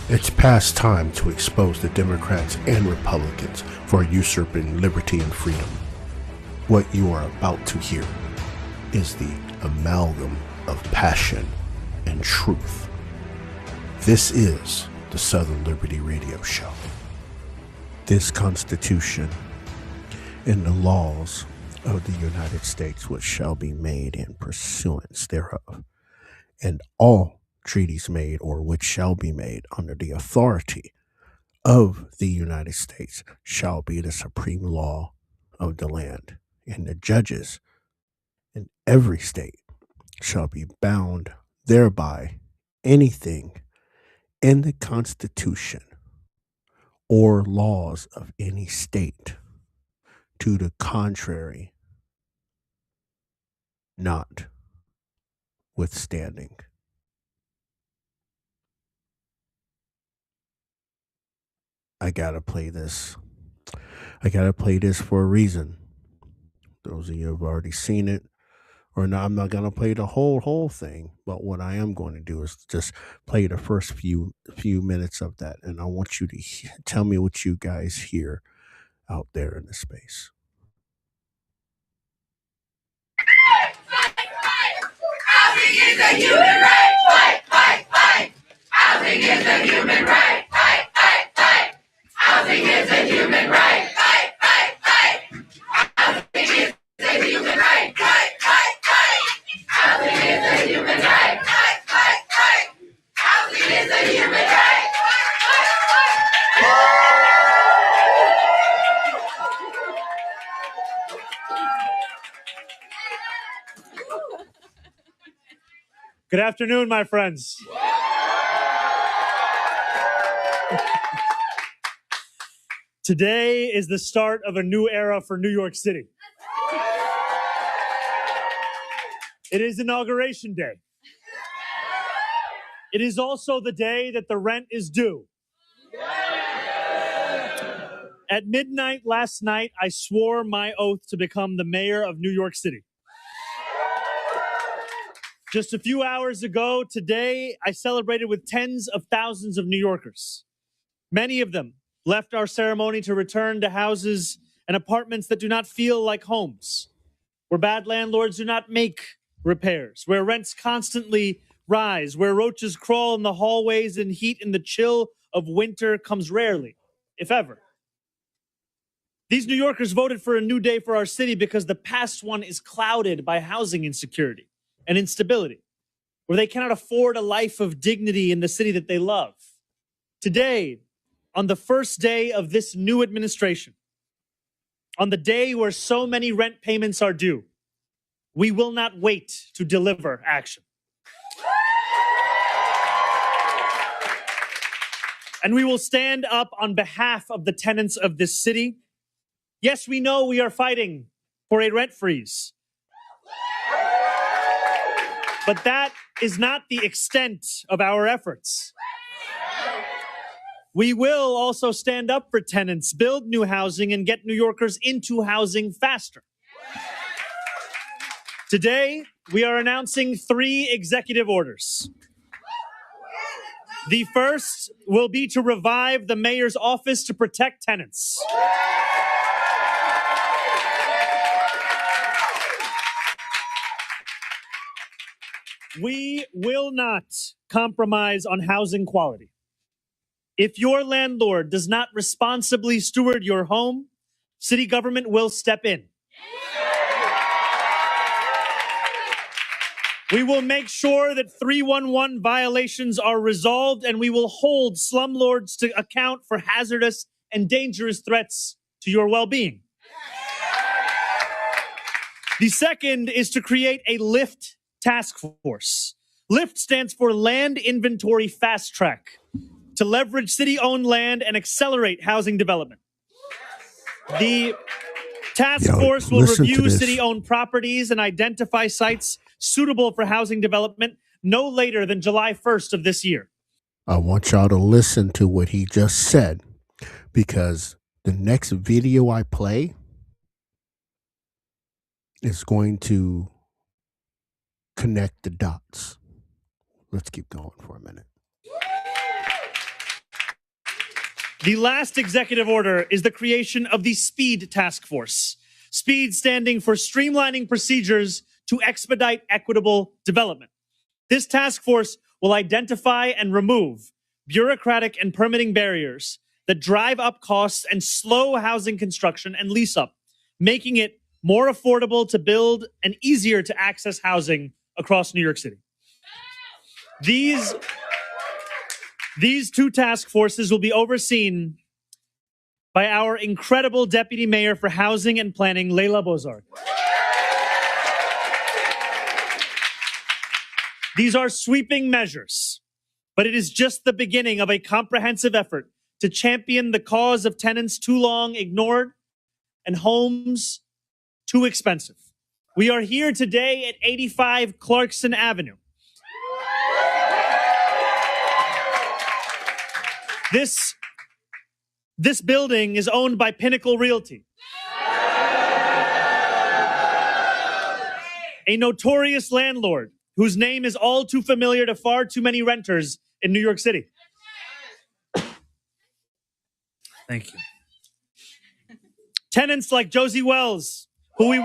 It's past time to expose the Democrats and Republicans for usurping liberty and freedom. What you are about to hear is the amalgam of passion and truth. This is the Southern Liberty Radio Show. This Constitution and the laws of the United States which shall be made in pursuance thereof, and all treaties made or which shall be made under the authority of the United States shall be the supreme law of the land, and the judges in every state shall be bound thereby. Anything in the Constitution or laws of any state to the contrary notwithstanding. I gotta play this. I gotta play this for a reason. Those of you who have already seen it, or not, I'm not gonna play the whole thing. But what I am going to do is just play the first few minutes of that, and I want you to tell me what you guys hear out there in the space. Housing is a human right. Fight, fight, fight. Housing is a human right. Fight, fight, fight. Housing is a human right. Fight, fight, fight. Housing is a human right. Fight, fight, fight. Housing is a human right. Fight, fight, fight. Housing is a human right. Fight, fight, fight. Good afternoon, my friends. Today is the start of a new era for New York City. It is Inauguration Day. It is also the day that the rent is due. At midnight last night, I swore my oath to become the mayor of New York City. Just a few hours ago today, I celebrated with tens of thousands of New Yorkers. Many of them left our ceremony to return to houses and apartments that do not feel like homes, where bad landlords do not make repairs, where rents constantly rise, where roaches crawl in the hallways and heat in the chill of winter comes rarely, if ever. These New Yorkers voted for a new day for our city because the past one is clouded by housing insecurity and instability, where they cannot afford a life of dignity in the city that they love. Today, on the first day of this new administration, on the day where so many rent payments are due, we will not wait to deliver action. And we will stand up on behalf of the tenants of this city. Yes, we know we are fighting for a rent freeze. But that is not the extent of our efforts. We will also stand up for tenants, build new housing, and get New Yorkers into housing faster. Today, we are announcing 3 executive orders. The first will be to revive the mayor's office to protect tenants. We will not compromise on housing quality. If your landlord does not responsibly steward your home, city government will step in. We will make sure that 311 violations are resolved, and we will hold slumlords to account for hazardous and dangerous threats to your well-being. The second is to create a LIFT task force. LIFT stands for Land Inventory Fast Track, to leverage city-owned land and accelerate housing development. The task force will review city-owned properties and identify sites suitable for housing development no later than July 1st of this year. I want y'all to listen to what he just said, because the next video I play is going to connect the dots. Let's keep going for a minute. The last executive order is the creation of the SPEED Task Force. SPEED standing for Streamlining Procedures to Expedite Equitable Development. This task force will identify and remove bureaucratic and permitting barriers that drive up costs and slow housing construction and lease up, making it more affordable to build and easier to access housing across New York City. These two task forces will be overseen by our incredible Deputy Mayor for Housing and Planning, Layla Bozarg. These are sweeping measures, but it is just the beginning of a comprehensive effort to champion the cause of tenants too long ignored and homes too expensive. We are here today at 85 Clarkson Avenue. This building is owned by Pinnacle Realty, a notorious landlord whose name is all too familiar to far too many renters in New York City. Thank you. Tenants like Josie Wells, who we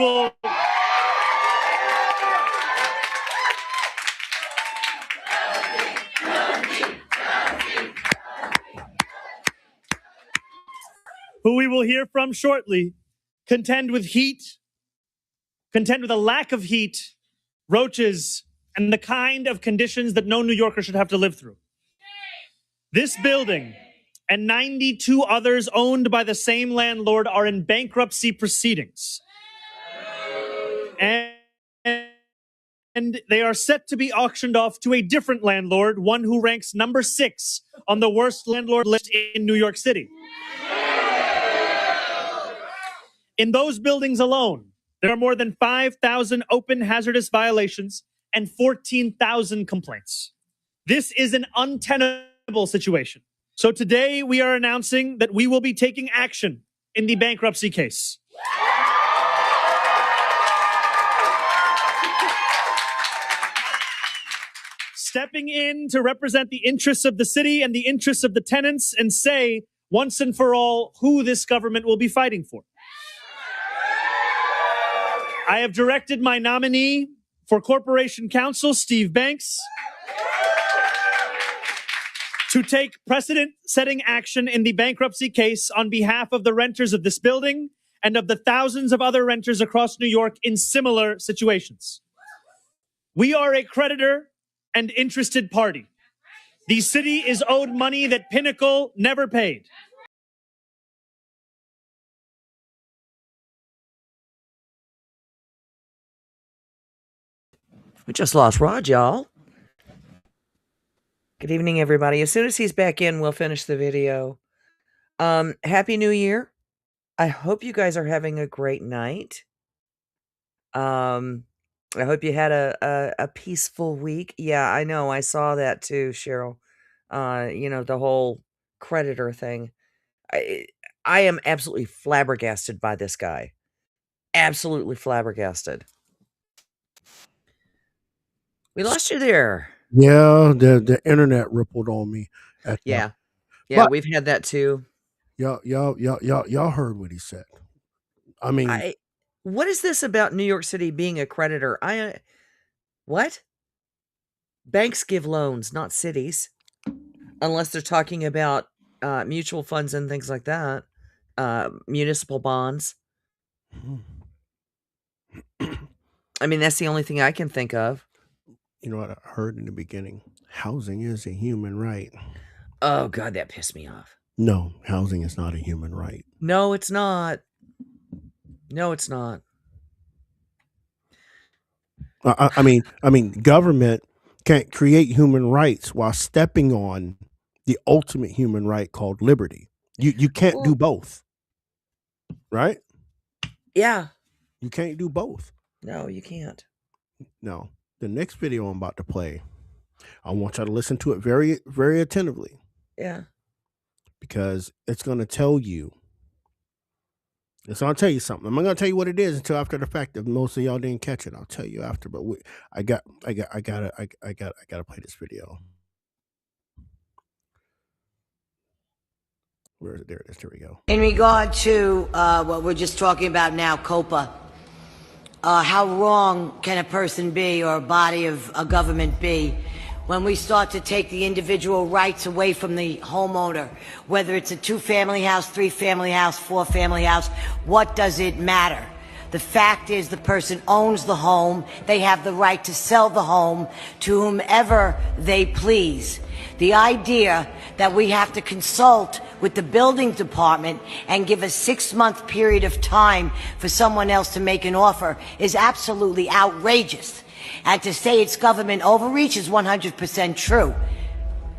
will hear from shortly, contend with a lack of heat, roaches, and the kind of conditions that no New Yorker should have to live through. This building and 92 others owned by the same landlord are in bankruptcy proceedings. And they are set to be auctioned off to a different landlord, one who ranks number 6 on the worst landlord list in New York City. In those buildings alone, there are more than 5,000 open hazardous violations and 14,000 complaints. This is an untenable situation. So today we are announcing that we will be taking action in the bankruptcy case. Stepping in to represent the interests of the city and the interests of the tenants and say once and for all who this government will be fighting for. I have directed my nominee for Corporation Counsel, Steve Banks, to take precedent-setting action in the bankruptcy case on behalf of the renters of this building and of the thousands of other renters across New York in similar situations. We are a creditor and interested party. The city is owed money that Pinnacle never paid. We just lost Rod, y'all. Good evening, everybody. As soon as he's back in, we'll finish the video. Happy New Year. I hope you guys are having a great night. I hope you had a peaceful week. Yeah, I know. I saw that too, Cheryl. The whole creditor thing. I am absolutely flabbergasted by this guy. Absolutely flabbergasted. We lost you there. Yeah, the internet rippled on me. Yeah, But- we've had that too. Y'all heard what he said. I mean, What is this about New York City being a creditor? What? Banks give loans, not cities, unless they're talking about mutual funds and things like that, municipal bonds. I mean, that's the only thing I can think of. you know what I heard in the beginning? Housing is a human right. Oh, God, that pissed me off. No, housing is not a human right. No, it's not. No, it's not. I mean, government can't create human rights while stepping on the ultimate human right called liberty. You can't do both, right? Yeah. You can't do both. No, you can't. No. The next video I'm about to play, I want y'all to listen to it very, very attentively. Yeah. Because it's going to tell you. It's going to tell you something. I'm not going to tell you what it is until after the fact. If most of y'all didn't catch it, I'll tell you after. But I gotta play this video. There it is. There we go. In regard to what we're just talking about now, COPA, how wrong can a person be or a body of a government be when we start to take the individual rights away from the homeowner, whether it's a 2-family house, 3-family house, 4-family house, what does it matter? The fact is the person owns the home. They have the right to sell the home to whomever they please. The idea that we have to consult with the building department and give a 6-month period of time for someone else to make an offer is absolutely outrageous. And to say it's government overreach is 100% true.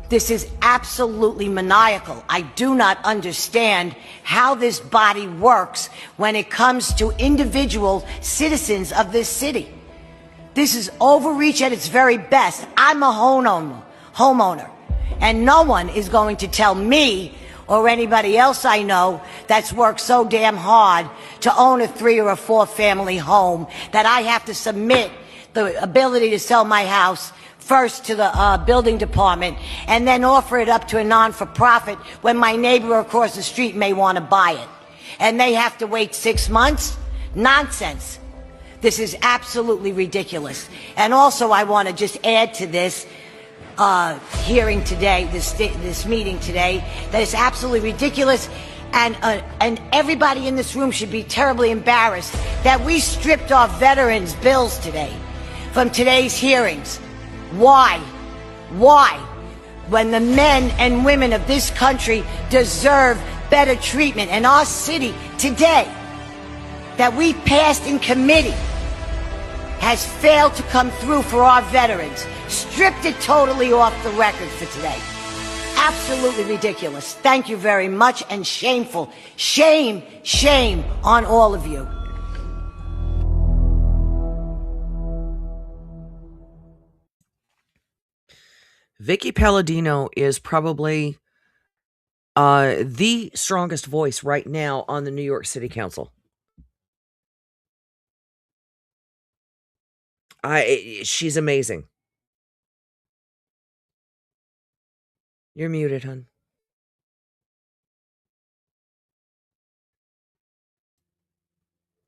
This is absolutely maniacal. I do not understand how this body works when it comes to individual citizens of this city. This is overreach at its very best. I'm a homeowner, and no one is going to tell me or anybody else I know that's worked so damn hard to own a 3 or a 4-family home that I have to submit the ability to sell my house first to the building department and then offer it up to a non-for-profit when my neighbor across the street may want to buy it. And they have to wait 6 months? Nonsense. This is absolutely ridiculous. And also I want to just add to this hearing today, this meeting today, that it's absolutely ridiculous, and everybody in this room should be terribly embarrassed that we stripped our veterans' bills today from today's hearings. Why? Why? When the men and women of this country deserve better treatment, and our city today that we passed in committee has failed to come through for our veterans. Stripped it totally off the record for today. Absolutely ridiculous. Thank you very much, and shameful. Shame, shame on all of you. Vicky Palladino is probably the strongest voice right now on the New York City Council. She's amazing. You're muted, hon.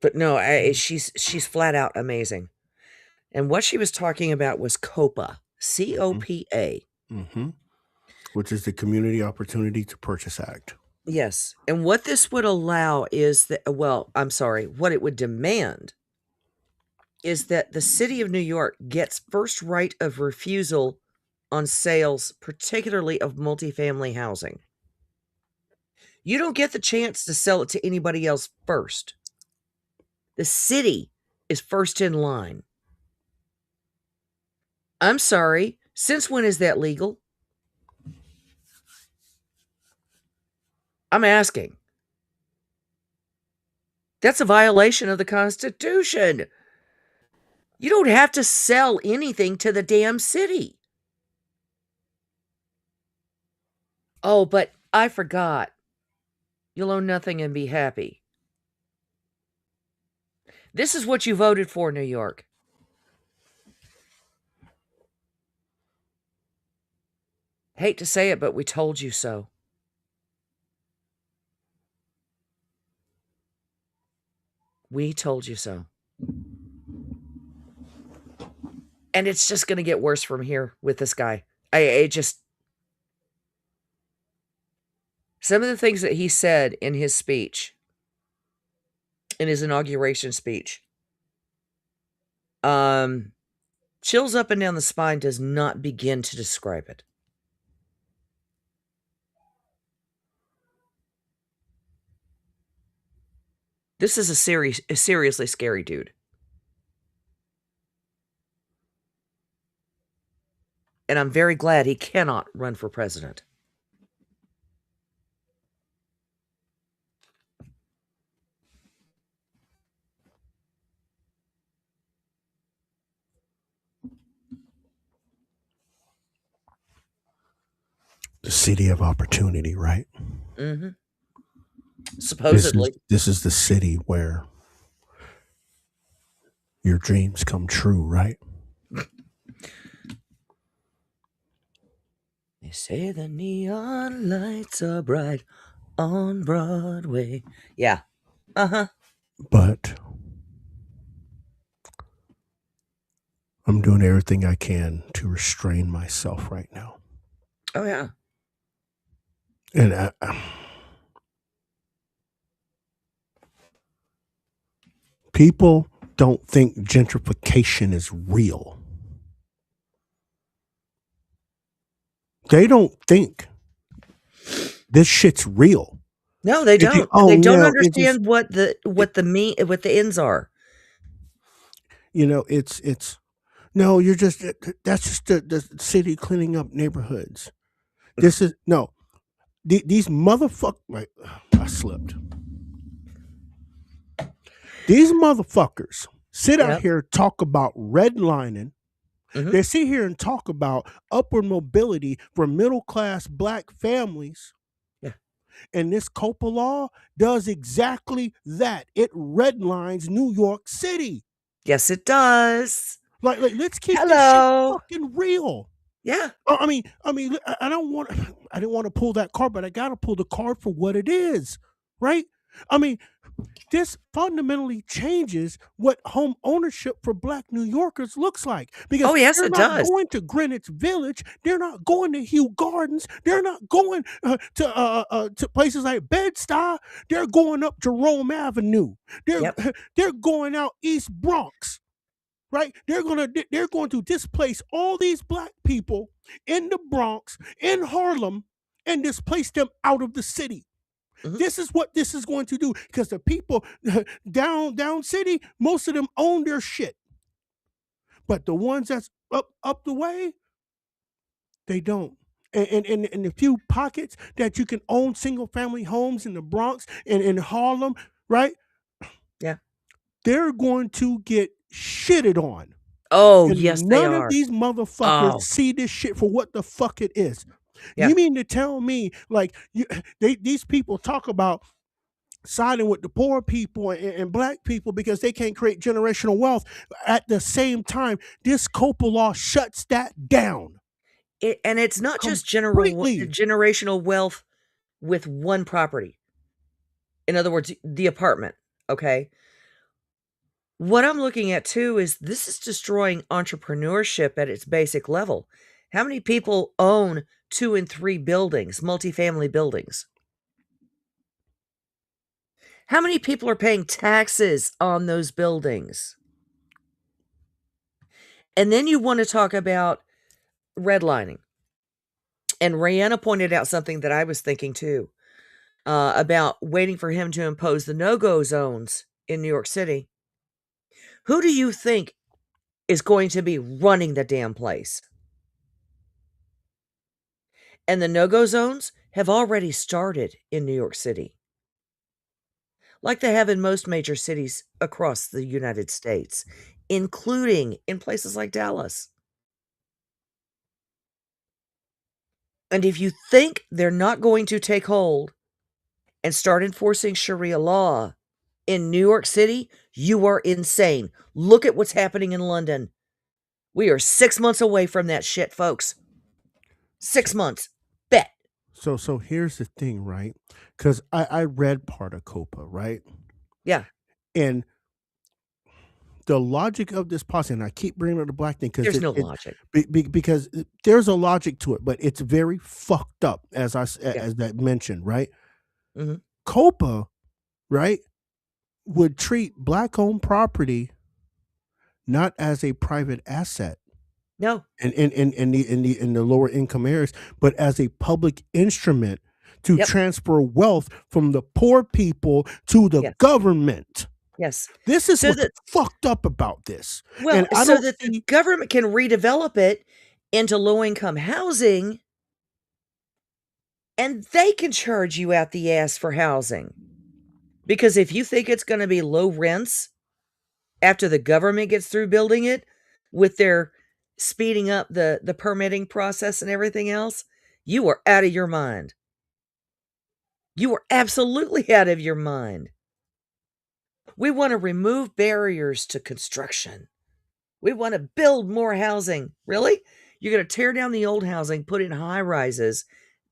But no, she's flat out amazing. And what she was talking about was COPA, C-O-P-A. Mm-hmm. Which is the Community Opportunity to Purchase Act. Yes. And what this would allow is that, what it would demand is that the city of New York gets first right of refusal on sales, particularly of multifamily housing. You don't get the chance to sell it to anybody else first. The city is first in line. I'm sorry, since when is that legal? I'm asking. That's a violation of the Constitution. You don't have to sell anything to the damn city. Oh, but I forgot. You'll own nothing and be happy. This is what you voted for, New York. Hate to say it, but we told you so. We told you so. And it's just going to get worse from here with this guy. Some of the things that he said in his speech, in his inauguration speech, chills up and down the spine does not begin to describe it. This is a seriously scary dude. And I'm very glad he cannot run for president. The city of opportunity, right? Mm-hmm. Supposedly. This is the city where your dreams come true, right? They say the neon lights are bright on Broadway. Yeah. Uh-huh. But I'm doing everything I can to restrain myself right now. Oh, yeah. And people don't think gentrification is real. They don't think this shit's real. No, they They think, don't. oh, They don't no, it just, understand what the ends are. you know, it's no, you're just that's just the city cleaning up neighborhoods. This is no, these motherfuckers. Right, I slipped. These motherfuckers sit out Yep. here talk about redlining. Mhm. They sit here and talk about upward mobility for middle class black families. Yeah. And this COPA law does exactly that. It redlines New York City. Yes, it does. Like let's keep this shit Hello. fucking real. Yeah. I mean, I didn't want to pull that card, but I got to pull the card for what it is, right? I mean, this fundamentally changes what home ownership for black New Yorkers looks like. Because Oh, yes, they're it not does. going to Greenwich Village. They're not going to Hugh Gardens. They're not going to places like Bed-Stuy. They're going up Jerome Avenue. Yep. They're going out East Bronx. Right? They're going to displace all these black people in the Bronx, in Harlem, and displace them out of the city. Mhm. This is what this is going to do, because the people down city, most of them own their shit. But the ones that's up the way, they don't. And in the few pockets that you can own single family homes in the Bronx and in Harlem, right? Yeah. They're going to get shitted on. Oh, And yes, they none are. of these motherfuckers Oh. see this shit for what the fuck it is. Yeah. You mean to tell me, like, these people talk about siding with the poor people and black people because they can't create generational wealth. At the same time, this COPA law shuts that down. And it's not just Completely. generational wealth with one property. In other words, the apartment, okay? What I'm looking at too is this is destroying entrepreneurship at its basic level. How many people own 2 and 3 buildings, multifamily buildings? How many people are paying taxes on those buildings? And then you want to talk about redlining. And Rayanna pointed out something that I was thinking too, about waiting for him to impose the no-go zones in New York City. Who do you think is going to be running the damn place? And the no-go zones have already started in New York City, like they have in most major cities across the United States, including in places like Dallas. And if you think they're not going to take hold and start enforcing Sharia law in New York City, you are insane. Look at what's happening in London. We are 6 months away from that shit, folks. 6 months. Bet. So here's the thing, right? Because I read part of COPA, right? Yeah. And the logic of this policy, and I keep bringing up the black thing because There's no logic. Because there's a logic to it, but it's very fucked up, as I mentioned, right? Mhm. COPA, right, would treat black-owned property not as a private asset No. in the lower income areas, but as a public instrument to Yep. transfer wealth from the poor people to the Yes. government. Yes. This is So what's that fucked up about this. well, And I so don't that the see government can redevelop it into low-income housing, and they can charge you out the ass for housing. Because if you think it's gonna be low rents after the government gets through building it with their speeding up the permitting process and everything else, you are out of your mind. You are absolutely out of your mind. We wanna remove barriers to construction. We wanna build more housing. Really? You're gonna tear down the old housing, put in high rises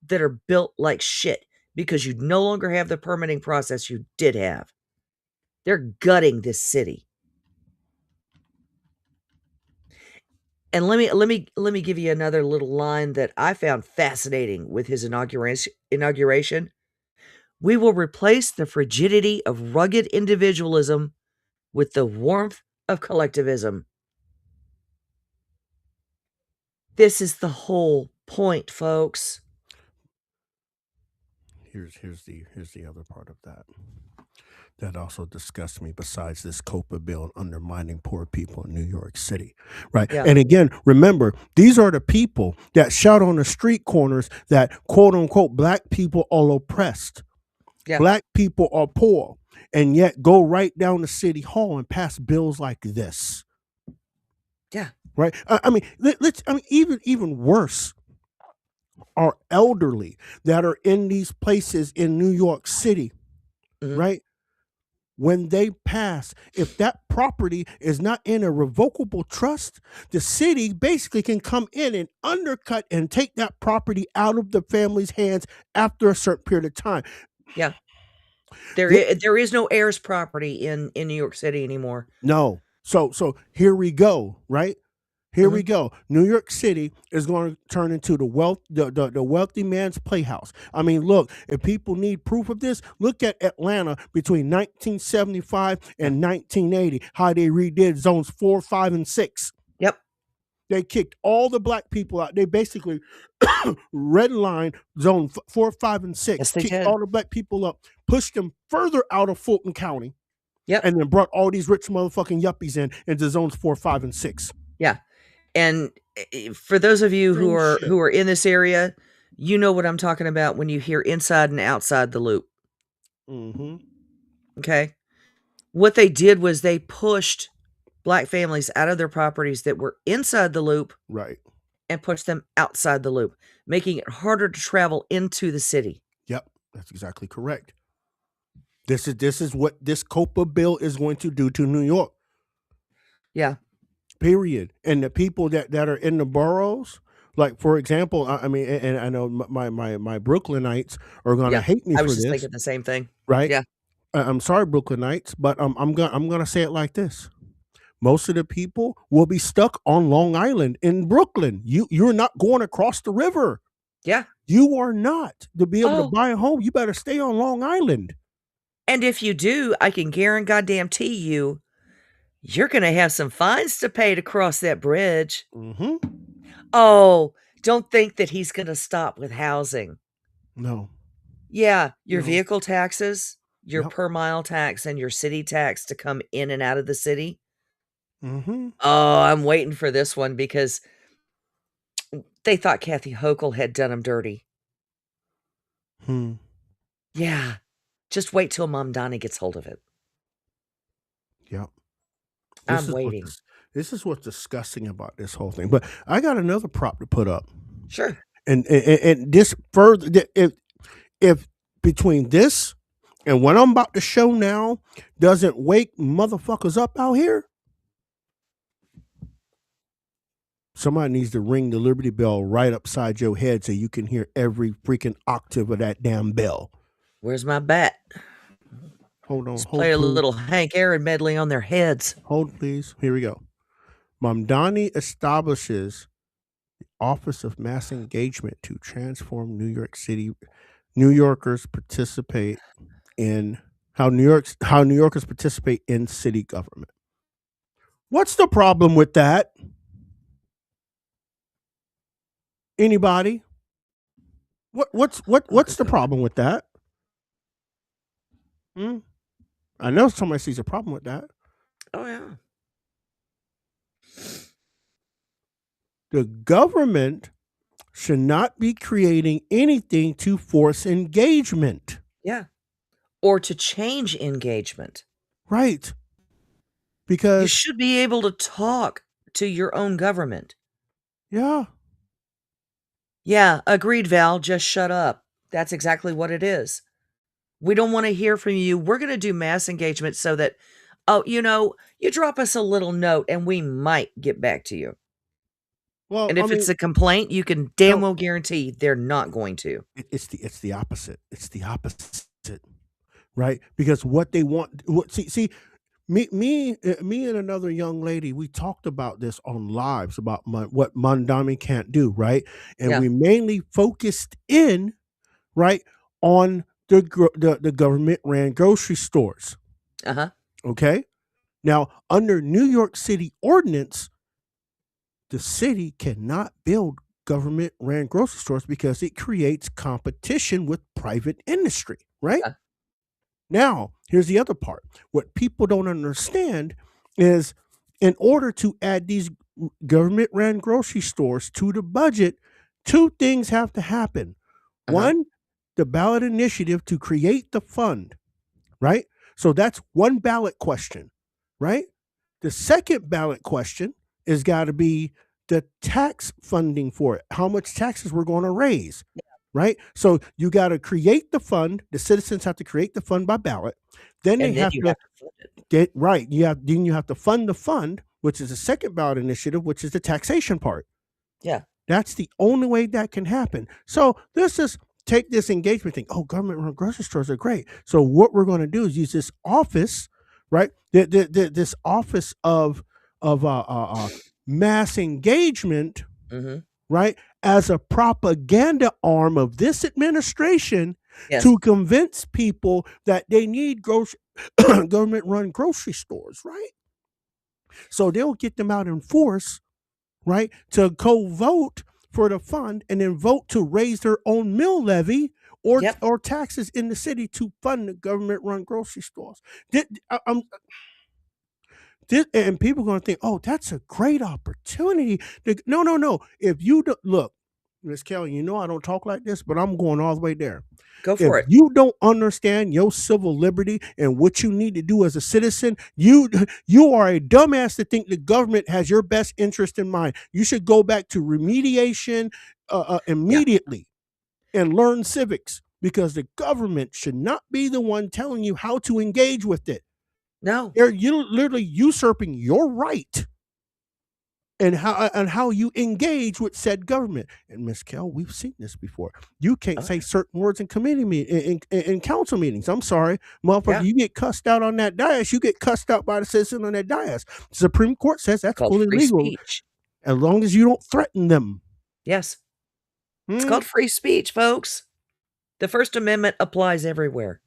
that are built like shit because you no longer have the permitting process you did have. They're gutting this city. And let me give you another little line that I found fascinating with his inauguration. We will replace the frigidity of rugged individualism with the warmth of collectivism. This is the whole point, folks. Here's the other part of that also disgusts me, besides this COPA bill and undermining poor people in New York City, right? Yeah. And again, remember, these are the people that shout on the street corners that, quote unquote, black people are oppressed. Yeah. Black people are poor, and yet go right down to City Hall and pass bills like this. Yeah. Right? I mean, even worse, are elderly that are in these places in New York City, Mhm. right? When they pass, if that property is not in a revocable trust, the city basically can come in and undercut and take that property out of the family's hands after a certain period of time. Yeah. There is no heirs property in New York City anymore. No. So here we go, right? Here Mm-hmm. we go. New York City is going to turn into the wealthy man's playhouse. I mean, look, if people need proof of this, look at Atlanta between 1975 and 1980, how they redid zones 4, 5, and 6. Yep. They kicked all the black people out. They basically redlined zone 4, 5, and 6. Yes, they kicked did. all the black people up, pushed them further out of Fulton County. Yep. And then brought all these rich motherfucking yuppies into zones 4, 5, and 6. Yeah. And for those of you who are in this area, you know what I'm talking about when you hear inside and outside the loop. Mm-hmm. Okay. What they did was they pushed black families out of their properties that were inside the loop, right, and pushed them outside the loop, making it harder to travel into the city. Yep, that's exactly correct. This is what this COPA bill is going to do to New York. Yeah. Period. And the people that are in the boroughs, like, for example, I mean, and I know my Brooklynites are going to hate me for this. I was just thinking the same thing. Right? Yeah. I'm sorry, Brooklynites, but I'm gonna say it like this: most of the people will be stuck on Long Island in Brooklyn. You're not going across the river. Yeah. You are not. To be able to buy a home, you better stay on Long Island. And if you do, I can guarantee you, you're going to have some fines to pay to cross that bridge. Mm-hmm. Oh, don't think that he's going to stop with housing. No. Yeah, your vehicle taxes, your Yep. per mile tax, and your city tax to come in and out of the city. Mm-hmm. Oh, I'm waiting for this one because they thought Kathy Hochul had done them dirty. Yeah. Just wait till Mom Donnie gets hold of it. Yep. I'm waiting. This is what's disgusting about this whole thing. But I got another prop to put up. Sure. And this further, if between this and what I'm about to show now doesn't wake motherfuckers up out here, somebody needs to ring the Liberty Bell right upside your head so you can hear every freaking octave of that damn bell. Where's my bat? Hold on. Let's play a little Hank Aaron medley on their heads. Hold, please. Here we go. Mamdani establishes the Office of Mass Engagement to transform New York City. New Yorkers participate in how New Yorkers participate in city government. What's the problem with that? Anybody? What's the problem with that? I know somebody sees a problem with that. Oh, yeah. The government should not be creating anything to force engagement. Yeah. Or to change engagement. Right. Because you should be able to talk to your own government. Yeah. Yeah, agreed, Val. Just shut up. That's exactly what it is. We don't want to hear from you. We're going to do mass engagement so that, you drop us a little note and we might get back to you. Well, And I if it's mean, a complaint, you can damn no, well guarantee they're not going to. it's the opposite. It's the opposite, right? Because what they want, see, me and another young lady, we talked about this on lives about what Mondami can't do, right? And Yeah. we mainly focused in, right, on the government ran grocery stores. Uh-huh. Okay. Now, under New York City ordinance, the city cannot build government ran grocery stores because it creates competition with private industry, right? Yeah. Now, here's the other part. What people don't understand is in order to add these government ran grocery stores to the budget, two things have to happen. Uh-huh. One, the ballot initiative to create the fund, right? So that's one ballot question, right? The second ballot question is got to be the tax funding for it, how much taxes we're going to raise, right? So you got to create the fund. The citizens have to create the fund by ballot. Then they And then have you to have to fund it. get right. Then you have to fund the fund, which is the second ballot initiative, which is the taxation part. Yeah. That's the only way that can happen. So let's just take this engagement thing. Oh, government-run grocery stores are great. So what we're going to do is use this office, right? This office of mass engagement, Mm-hmm. right, as a propaganda arm of this administration Yes. to convince people that they need government-run grocery stores, right? So they'll get them out in force, right, to go vote for the fund and then vote to raise their own mill levy or Yep. or taxes in the city to fund the government-run grocery stores. And people are going to think, oh, that's a great opportunity. No. If you look, Miss Kelly, you know I don't talk like this, but I'm going all the way there. Go If for it. you don't understand your civil liberty and what you need to do as a citizen, you are a dumbass to think the government has your best interest in mind. You should go back to remediation immediately and learn civics, because the government should not be the one telling you how to engage with it. No. They're literally usurping your right and how you engage with said government. And Miss Kell, we've seen this before. You can't say certain words in committee in council meetings. I'm sorry, motherfucker. Yeah. You get cussed out on that dais. You get cussed out by the citizen on that dais. The Supreme Court says that's Called fully free legal speech. as long as you don't threaten them. Yes. It's Hmm? called free speech, folks. The First Amendment applies everywhere.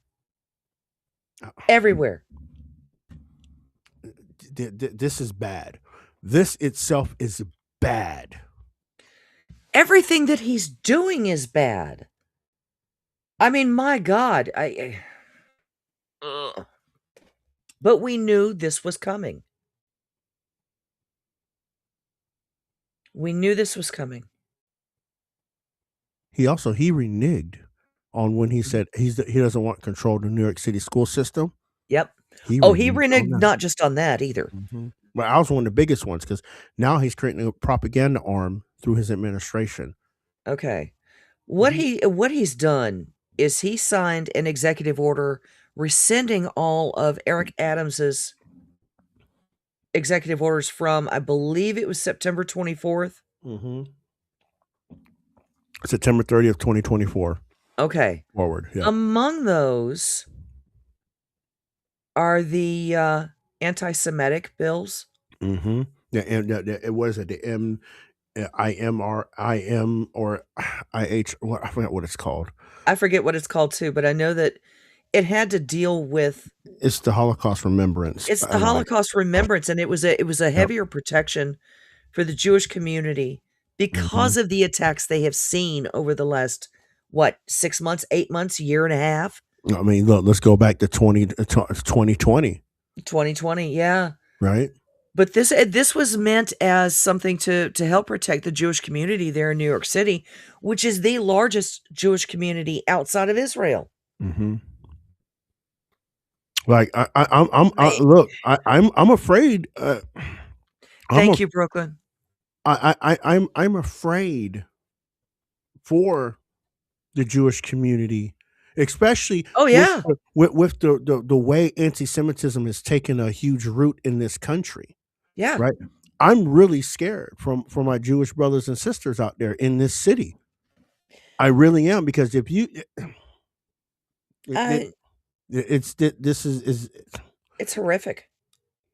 Everywhere. This is bad. This itself is bad. Everything that he's doing is bad. I mean, my God. But we knew this was coming. We knew this was coming. He reneged on when he said he doesn't want control of the New York City school system. Yep. He reneged not just on that either. Mm-hmm. But I was one of the biggest ones, because now he's creating a propaganda arm through his administration. Okay. What he's done is he signed an executive order rescinding all of Eric Adams's executive orders from, I believe it was September 24th. Mm-hmm. September 30th, 2024. Okay. Forward. Yeah. Among those are the anti-Semitic bills. Mm-hmm. Yeah, and it was at the IM or IH. I forgot what it's called. I forget what it's called too, but I know that it had to deal with. It's the Holocaust Remembrance. It's the Holocaust Remembrance, and it was a heavier protection for the Jewish community because of the attacks they have seen over the last 6 months, 8 months, year and a half. I mean, look, let's go back to 2020. 2020, yeah. Right. But this was meant as something to help protect the Jewish community there in New York City, which is the largest Jewish community outside of Israel. Mm-hmm. Like I'm afraid. Thank you, Brooklyn. I'm afraid for the Jewish community, especially with the way anti-Semitism has taken a huge root in this country. Yeah. Right. I'm really scared for my Jewish brothers and sisters out there in this city. I really am, because if you I this is It's horrific.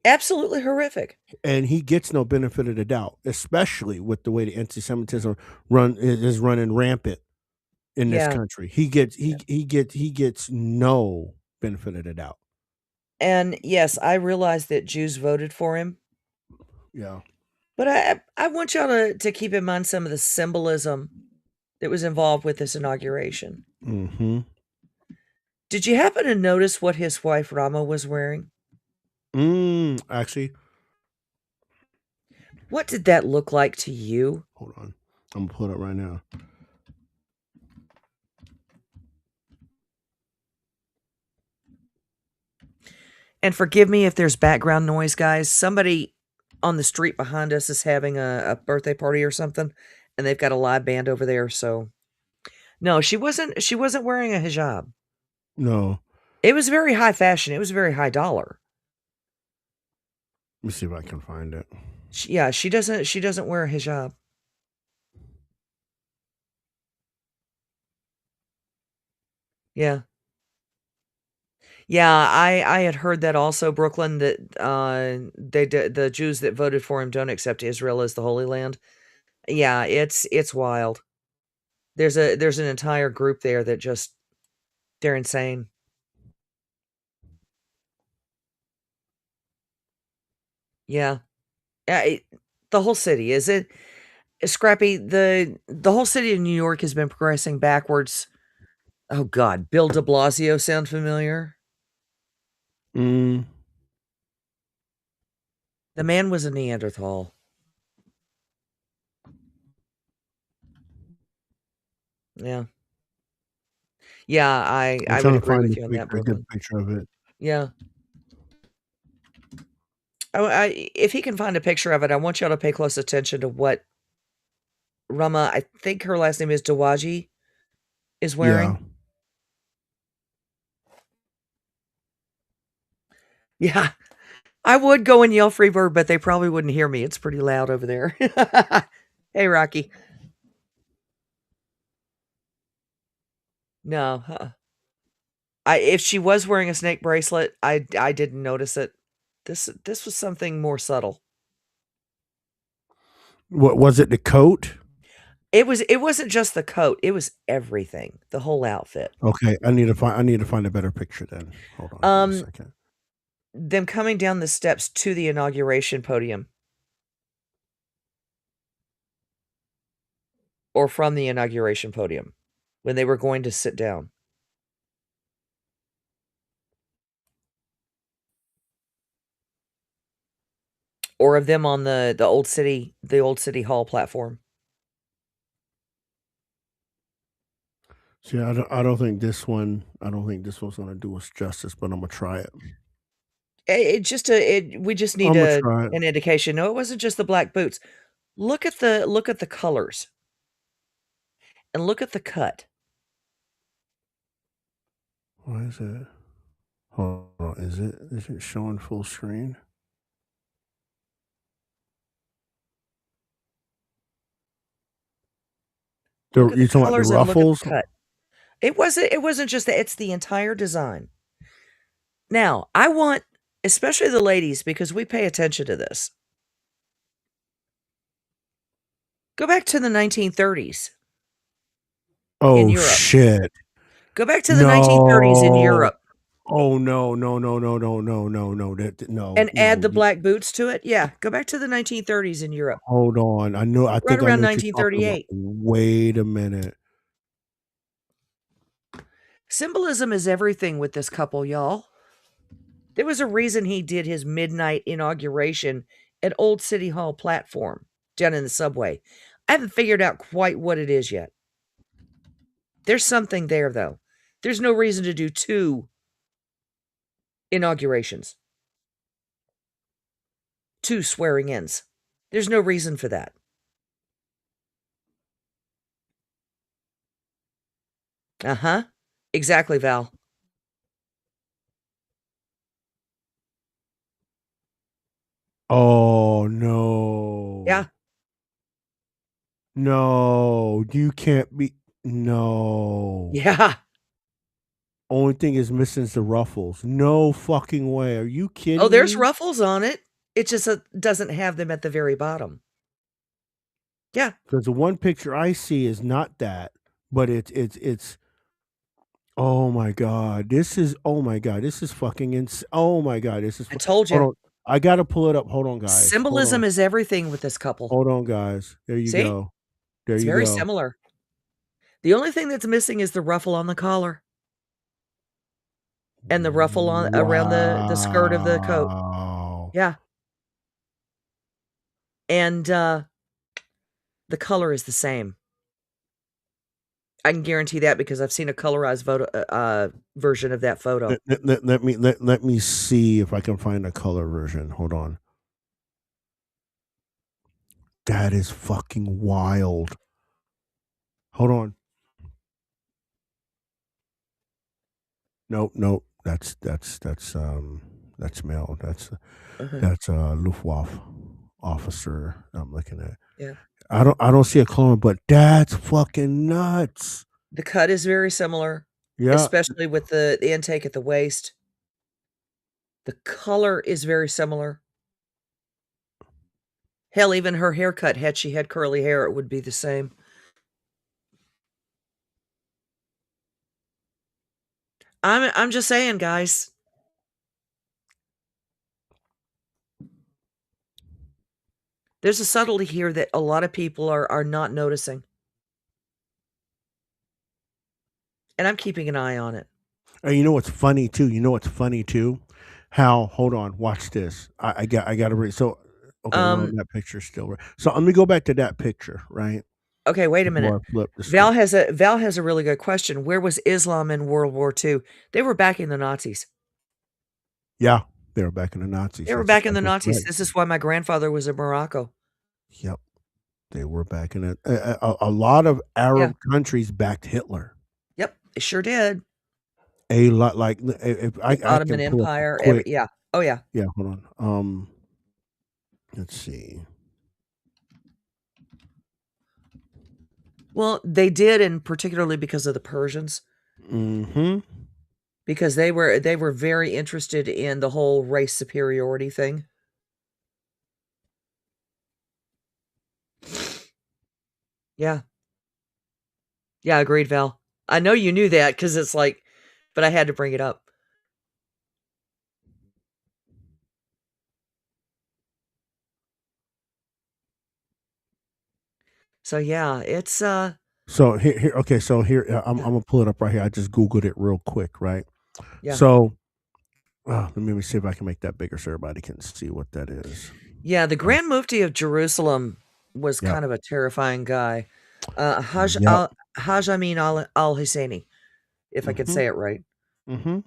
Absolutely horrific. and he gets no benefit of the doubt, especially with the way the anti-Semitism is running rampant in this Yeah. country. He gets no benefit of the doubt. And yes, I realize that Jews voted for him, Yeah. but I want y'all to keep in mind some of the symbolism that was involved with this inauguration. Mm-hmm. Did you happen to notice what his wife Rama was wearing? Actually, What did that look like to you? hold on. I'm gonna pull it up right now. And forgive me if there's background noise, guys. Somebody on the street behind us is having a birthday party or something, and they've got a live band over there. So, no, she wasn't wearing a hijab. No. It was very high fashion. It was very high dollar. Let me see if I can find it. She doesn't wear a hijab. Yeah. Yeah, I had heard that also, Brooklyn, that the Jews that voted for him don't accept Israel as the Holy Land. Yeah, it's wild. There's an entire group there that just they're insane. Yeah. The whole city is it Scrappy, the whole city of New York has been progressing backwards. Oh God, Bill de Blasio sound familiar? Mm. The man was a Neanderthal. Yeah. Yeah, I I'm would trying to agree find with you on that, a good Brooklyn. picture of it. Yeah. If he can find a picture of it, I want y'all to pay close attention to what Rama, I think her last name is Dawaji, is Yeah. wearing. Yeah. I would go and yell free bird, but they probably wouldn't hear me. It's pretty loud over there. Hey, Rocky. No. If she was wearing a snake bracelet, I didn't notice it. This was something more subtle. What was it? The coat? It wasn't just the coat, it was everything, the whole outfit. Okay, I need to find a better picture then. Hold on a second. Them coming down the steps to the inauguration podium. Or from the inauguration podium when they were going to sit down. Or of them on the old city hall platform. See, I don't think this one's gonna do us justice, but I'm gonna try it. We just need I'm gonna try it. an indication. No, it wasn't just the black boots. Look at the colors. And look at the cut. Why is it? Hold on, is it showing full screen? Look at You the talking about colors the and look at ruffles? the cut. It wasn't just that, it's the entire design. Now, I want, especially the ladies, because we pay attention to this. Go back to the 1930s. Oh Europe. shit! Go back to the 1930s in No. Europe Oh no! No! and add the You- black boots to it. Yeah, go back to the 1930s in Europe. Hold on, I know. I Right think I around know what you're talking about. 1938. Wait a minute. Symbolism is everything with this couple, y'all. There was a reason he did his midnight inauguration at Old City Hall platform down in the subway. I haven't figured out quite what it is yet. There's something there, though. There's no reason to do 2 inaugurations, 2 swearing-ins. There's no reason for that. Uh-huh. Exactly, Val. Oh no. Yeah. No, you can't be. No. Yeah. Only thing is missing is the ruffles. No fucking way. Are you kidding Oh, there's me? ruffles on it. It just doesn't have them at the very bottom. Yeah. Because the one picture I see is not that, but it's. Oh my god, this is. Oh my god, this is fucking ins. Oh my god, this is. I told Hold you. on, I gotta pull it up. Hold on, guys. Hold Symbolism on. is everything with this couple. Hold on, guys. There you See? go. There It's you very go. similar. The only thing that's missing is the ruffle on the collar. And the ruffle on around the skirt of the coat. Wow. Yeah. And, the color is the same. I can guarantee that because I've seen a colorized version of that photo. Let me see if I can find a color version. Hold on. That is fucking wild. Hold on. Nope. That's male. That's Luftwaffe officer I'm looking at. Yeah. I don't see a clone, but that's fucking nuts. The cut is very similar, Yeah. especially with the intake at the waist. The color is very similar. Hell, even her haircut, had she had curly hair, it would be the same. I'm just saying, guys. There's a subtlety here that a lot of people are not noticing. And I'm keeping an eye on it. And you know what's funny too? How? Hold on, watch this. I got to read. So okay, no, that picture's still right. So let me go back to that picture, right? Okay, wait a minute. Val has a really good question. Where was Islam in World War II? They were backing the Nazis. Yeah, they were backing the Nazis. They were backing the Nazis. Right. This is why my grandfather was in Morocco. Yep, they were backing it. A lot of Arab countries backed Hitler. Yep, they sure did. A lot, like if I Ottoman Empire. Yeah. Oh yeah. Yeah. Hold on. Let's see. Well, they did, and particularly because of the Persians. Mm-hmm. Because they were very interested in the whole race superiority thing. Yeah. Yeah, agreed, Val. I know you knew that because it's like, but I had to bring it up. So yeah, it's So here okay, so here I'm gonna pull it up right here. I just Googled it real quick, right? Yeah. So let me see if I can make that bigger so everybody can see what that is. Yeah, the Grand Mufti of Jerusalem was kind of a terrifying guy. Haj Amin al-Husseini, if I could say it right. Mm-hmm.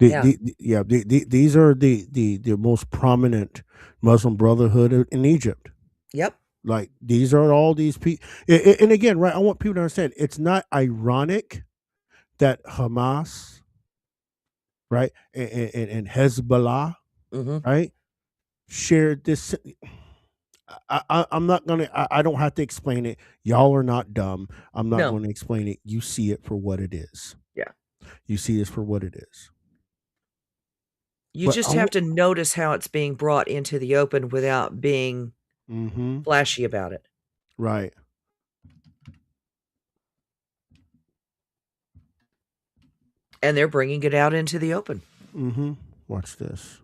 These are the most prominent Muslim Brotherhood in Egypt. Yep. Like these are all these people, and again, right? I want people to understand it's not ironic that Hamas, right, and Hezbollah, right, shared this. I'm not gonna. I don't have to explain it. Y'all are not dumb. I'm not going to explain it. You see it for what it is. Yeah. You see this for what it is. You just have to notice how it's being brought into the open without being flashy about it. Right. And they're bringing it out into the open. Mm-hmm. Watch this.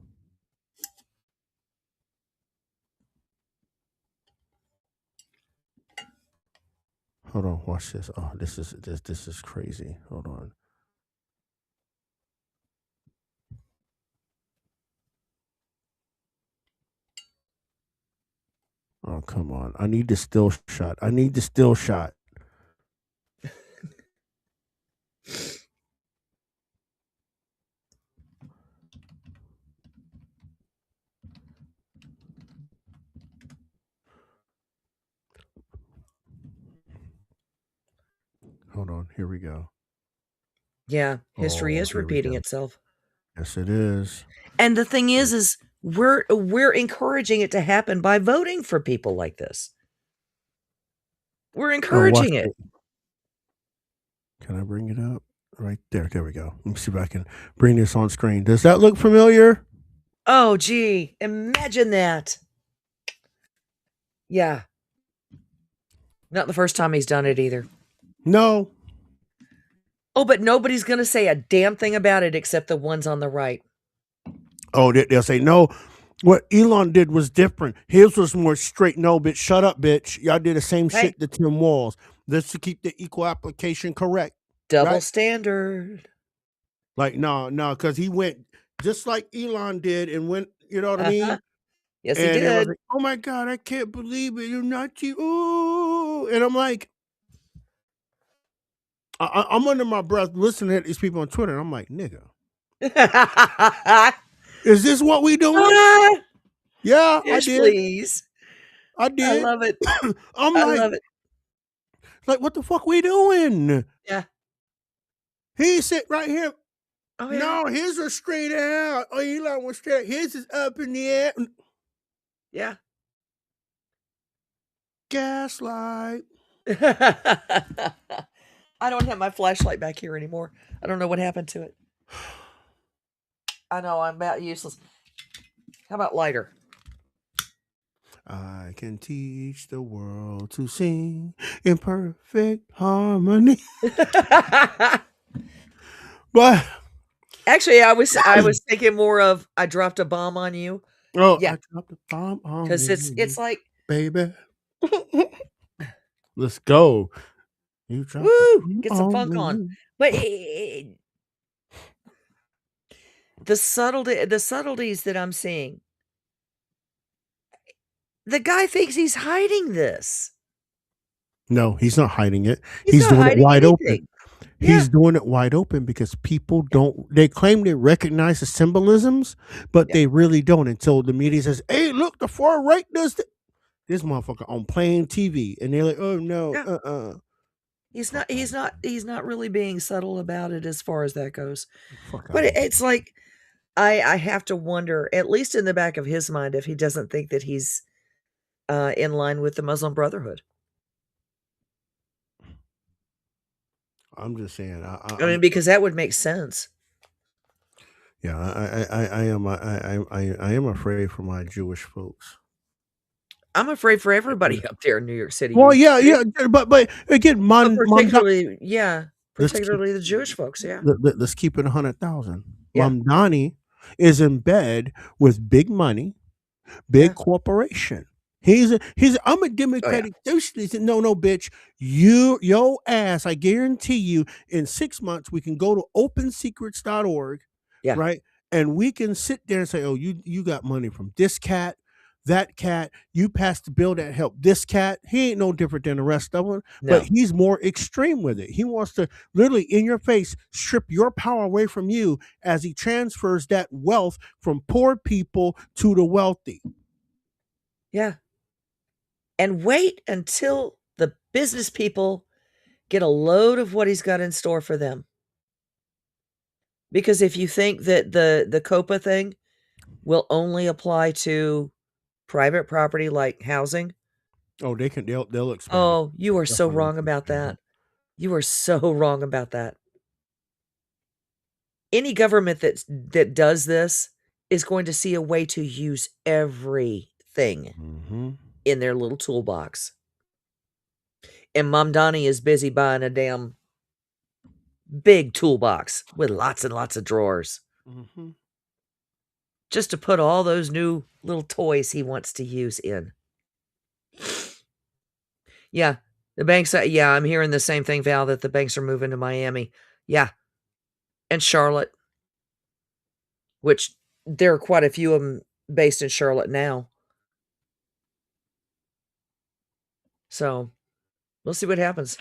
Hold on. Watch this. Oh, this is crazy. Hold on. Oh, come on. I need the still shot. Hold on. Here we go. Yeah. History is repeating itself. Yes, it is. And the thing is we're encouraging it to happen by voting for people like this. We're Oh, watch encouraging it. it. Can I bring it up? Right there. There we go. Let me see if I can bring this on screen. Does that look familiar? Oh, gee, imagine that. Yeah. Not the first time he's done it either. No. Oh, but nobody's going to say a damn thing about it except the ones on the right. Oh, they'll say, no, what Elon did was different. His was more straight. No, bitch, shut up, bitch. Y'all did the same Hey. shit to Tim Walz. Let's to keep the equal application correct. Double Right. standard. Like, no, because he went just like Elon did and went, you know what I mean? Yes, he And it was did. like, oh my God, I can't believe it. You're Nazi. Ooh. And I'm like, I'm under my breath listening to these people on Twitter. And I'm like, nigga, is this what we doing? Yeah, I Yes, did. please. I I did. love it. I'm I like, love it. like, what the fuck we doing? Yeah. He sit right here. Oh, yeah. No, his are straight out. Oh, Elon was straight. His is up in the air. Yeah. Gaslight. I don't have my flashlight back here anymore. I don't know what happened to it. I know, I'm about useless. How about lighter? I can teach the world to sing in perfect harmony. But Actually, I was thinking more of I dropped a bomb on you. oh, Yeah. I dropped a bomb on Because you, it's like, baby. Let's go. You dropped woo, get some bomb funk on. me. But the subtleties that I'm seeing, the guy thinks he's hiding this. No, he's not hiding it. He's He's not doing it hiding wide open. anything. Yeah. He's doing it wide open because people don't, they claim they recognize the symbolisms, but Yeah. they really don't until the media says, hey, look, the far right does this motherfucker on plain TV. And they're like, oh no, Yeah. He's not really being subtle about it as far as that goes. Fuck But out. it's like I have to wonder, at least in the back of his mind, if he doesn't think that he's in line with the Muslim Brotherhood. I'm just saying. I mean, because that would make sense. Yeah, I am afraid for my Jewish folks. I'm afraid for everybody up there in New York City. Well, yeah, but again, But particularly Let's keep- the Jewish folks. Yeah, let's keep it 100,000. Yeah. Mamdani is in bed with big money, big Yeah. corporation. I'm a Democratic socialist. No, bitch. Your ass, I guarantee you, in 6 months, we can go to opensecrets.org, Yeah. right? And we can sit there and say, oh, you got money from this cat, that cat, you passed the bill that helped this cat. He ain't no different than the rest of them, No. but he's more extreme with it. He wants to literally in your face strip your power away from you as he transfers that wealth from poor people to the wealthy. Yeah. And wait until the business people get a load of what he's got in store for them. Because if you think that the COPA thing will only apply to private property like housing, Oh, they'll expand. it. oh, you are so Definitely wrong about expand that. You are so wrong about that. Any government that does this is going to see a way to use everything Mhm. in their little toolbox. And Mamdani is busy buying a damn big toolbox with lots and lots of drawers Mhm. just to put all those new little toys he wants to use in. Yeah, the banks, yeah, I'm hearing the same thing, Val, that the banks are moving to Miami. Yeah. And Charlotte, which there are quite a few of them based in Charlotte now. So we'll see what happens.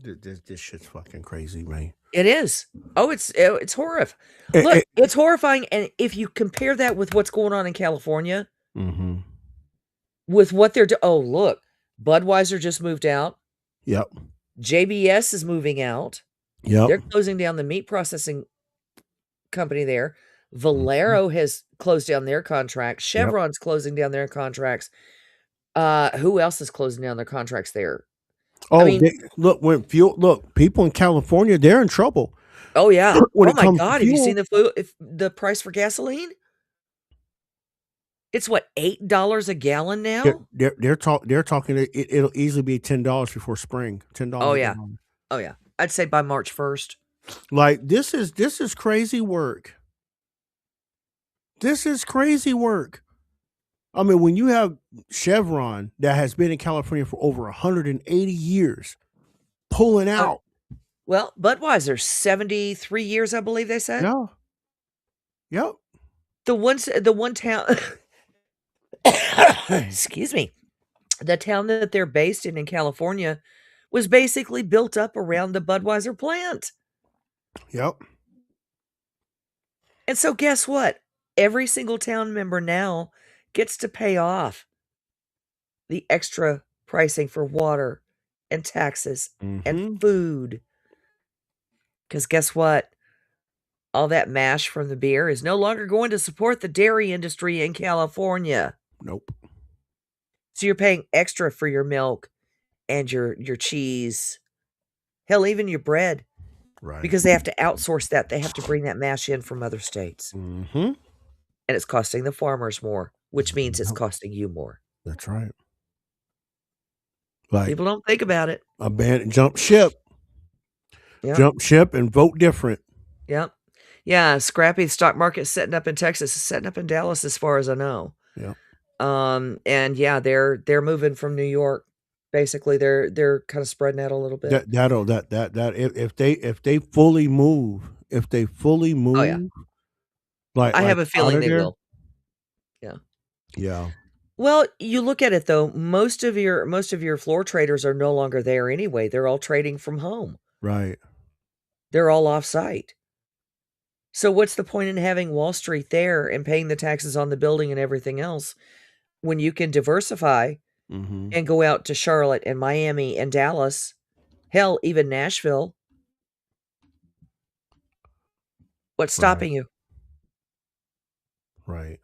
This shit's fucking crazy, man. It is. Oh, it's horrific. Eh, Look, eh. it's horrifying. And if you compare that with what's going on in California, Mhm. with what they're doing, oh, look, Budweiser just moved out. Yep. JBS is moving out. Yep. They're closing down the meat processing company there. Valero has closed down their contracts. Yep. Chevron's closing down their contracts. Who else is closing down their contracts there? Oh, mean- look, people in California, they're in trouble. Oh yeah. When Oh it my comes to God. Have you fuel. seen the price for gasoline? It's what, $8 a gallon now? They're talking. It'll easily be $10 before spring. $10. Oh a yeah. gallon. Oh yeah. I'd say by March 1st. Like this is crazy work. This is crazy work. I mean, when you have Chevron that has been in California for over 180 years pulling out. Well, Budweiser, 73 years, I believe they said. Yeah. Yep. The one town excuse me. The town that they're based in California was basically built up around the Budweiser plant. Yep. And so guess what? Every single town member now gets to pay off the extra pricing for water and taxes and food. Because guess what? All that mash from the beer is no longer going to support the dairy industry in California. Nope. So you're paying extra for your milk and your cheese. Hell, even your bread. Right. Because they have to outsource that. They have to bring that mash in from other states. Mm-hmm. And it's costing the farmers more, which means it's costing you more. That's right. Like People don't think about it. jump ship. Yep. Jump ship and vote different. Yep. Yeah, Scrappy, the stock market setting up in Texas, is setting up in Dallas as far as I know. Yeah. And yeah, they're moving from New York. Basically, they're kind of spreading out a little bit. If they fully move, Oh, yeah. like I have a feeling out of they there, will. Yeah. Yeah. Well, you look at it though, most of your floor traders are no longer there anyway. They're all trading from home. Right. They're all off-site. So what's the point in having Wall Street there and paying the taxes on the building and everything else when you can diversify Mm-hmm. and go out to Charlotte and Miami and Dallas, hell, even Nashville? What's stopping you? Right.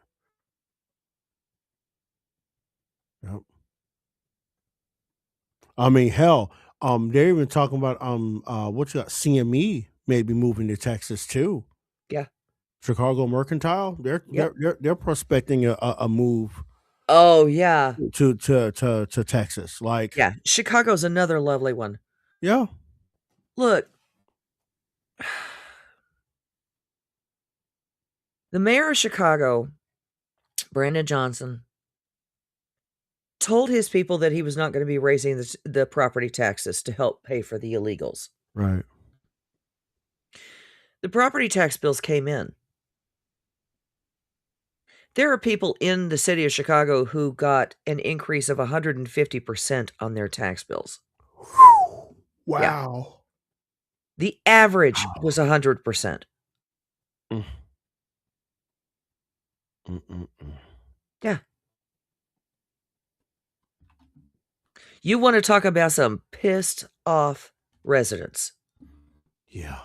Yep. I mean, hell, they're even talking about what you got, CME maybe moving to Texas too. Yeah. Chicago Mercantile, they're prospecting a move Oh, yeah. to Texas. Like, Yeah. Chicago's another lovely one. yeah. Look, the mayor of Chicago, Brandon Johnson, told his people that he was not going to be raising the property taxes to help pay for the illegals. Right. The property tax bills came in. There are people in the city of Chicago who got an increase of 150% on their tax bills. Wow. The average was 100%. Yeah. You want to talk about some pissed off residents. Yeah.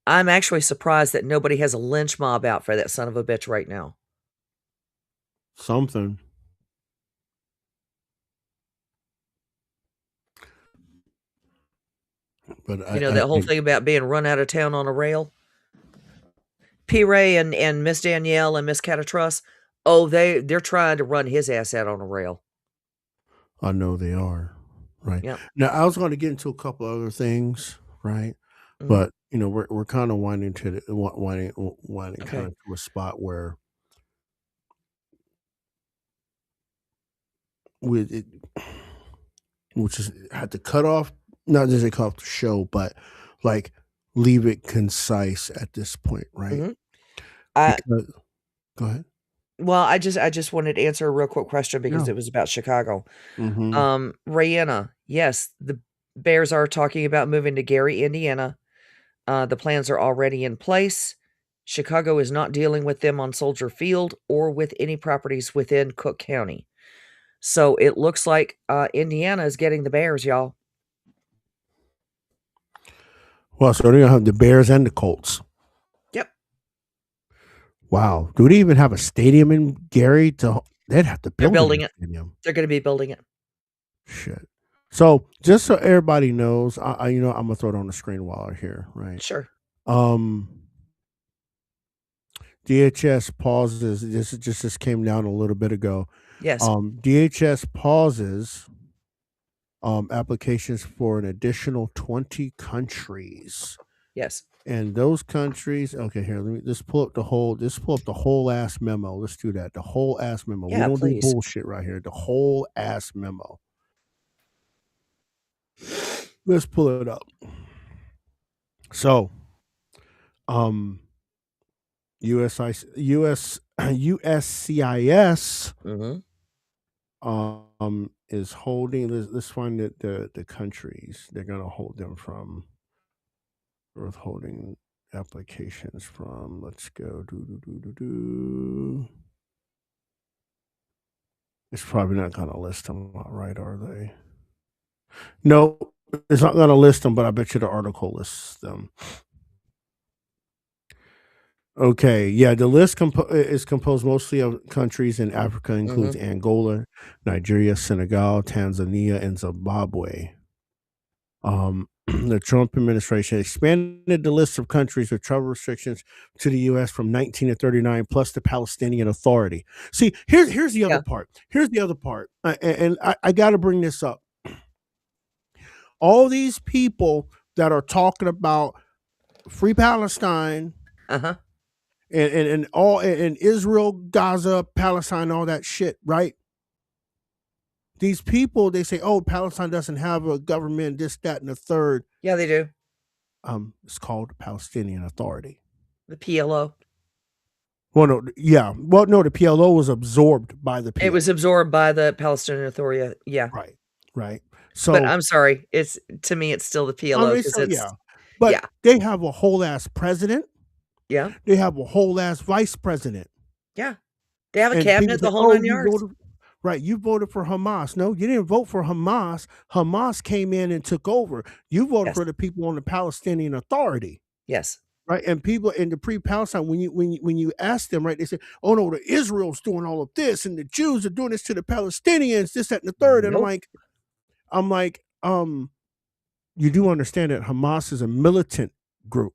I'm actually surprised that nobody has a lynch mob out for that son of a bitch right now. Something. But That whole thing about being run out of town on a rail. P. Ray and Miss Danielle and Miss Catatrus, they're trying to run his ass out on a rail. I know they are. Right. Yep. Now, I was going to get into a couple other things, right? Mhm. But we're kind of winding kind Okay. of to a spot where with it, which is had to cut off, not just cut off the show, but like leave it concise at this point, right? Mhm. Because, go ahead. Well, I just wanted to answer a real quick question because Yeah. it was about Chicago. Mm-hmm. Rayanna, yes, the Bears are talking about moving to Gary, Indiana. The plans are already in place. Chicago is not dealing with them on Soldier Field or with any properties within Cook County. So it looks like Indiana is getting the Bears, y'all. Well, so they're gonna have the Bears and the Colts. Wow. Do they even have a stadium in Gary? They'd have to They're build building a it. stadium. They're going to be building it. Shit. So just so everybody knows, I I'm gonna throw it on the screen while we're here, right? Sure. DHS pauses. This came down a little bit ago. Yes. DHS pauses applications for an additional 20 countries. Yes. And those countries, okay, here, let me just pull up the whole ass memo. Let's do that. The whole ass memo. Yeah, we don't please. do bullshit right here. The whole ass memo. Let's pull it up. So, USCIS Mm-hmm. is holding. Let's find the countries they're gonna hold them from. Withholding applications from. Let's go. It's probably not gonna list them, right? Are they? No, it's not gonna list them, but I bet you the article lists them. Okay, yeah, the list is composed mostly of countries in Africa, includes Angola, Nigeria, Senegal, Tanzania, and Zimbabwe. The Trump administration expanded the list of countries with travel restrictions to the U.S. from 19 to 39, plus the Palestinian Authority. See, here's the other part. Here's the other part, and I got to bring this up. All these people that are talking about free Palestine, and all in Israel, Gaza, Palestine, all that shit, right? These people, they say, "Oh, Palestine doesn't have a government, this, that, and the third." Yeah, they do. It's called the Palestinian Authority. The PLO. Well, no, yeah. Well, no, the PLO was absorbed by the PLO. It was absorbed by the Palestinian Authority. Yeah. Right. So, but I'm sorry. To me, it's still the PLO. But they have a whole ass president. Yeah. They have a whole ass vice president. Yeah. They have a cabinet, the whole 9 yards. Right, you voted for Hamas. No, you didn't vote for Hamas. Hamas came in and took over. You voted for the people on the Palestinian Authority. Yes. Right, and people in the pre-Palestine, when you ask them, right, they say, "Oh no, the Israel's doing all of this, and the Jews are doing this to the Palestinians, this, that, and the third." And I'm like, you do understand that Hamas is a militant group.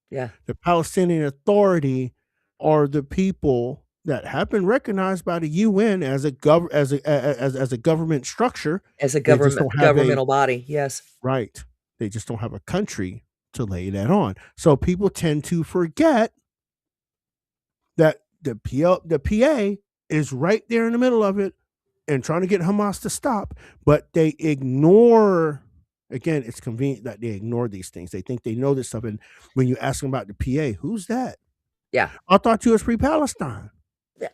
Yeah. The Palestinian Authority are the people that have been recognized by the UN as a government structure, as a governmental body. Yes, right. They just don't have a country to lay that on. So people tend to forget that the PA is right there in the middle of it and trying to get Hamas to stop, but they ignore. Again, it's convenient that they ignore these things. They think they know this stuff, and when you ask them about the PA, who's that? Yeah, I thought you was pre-Palestine.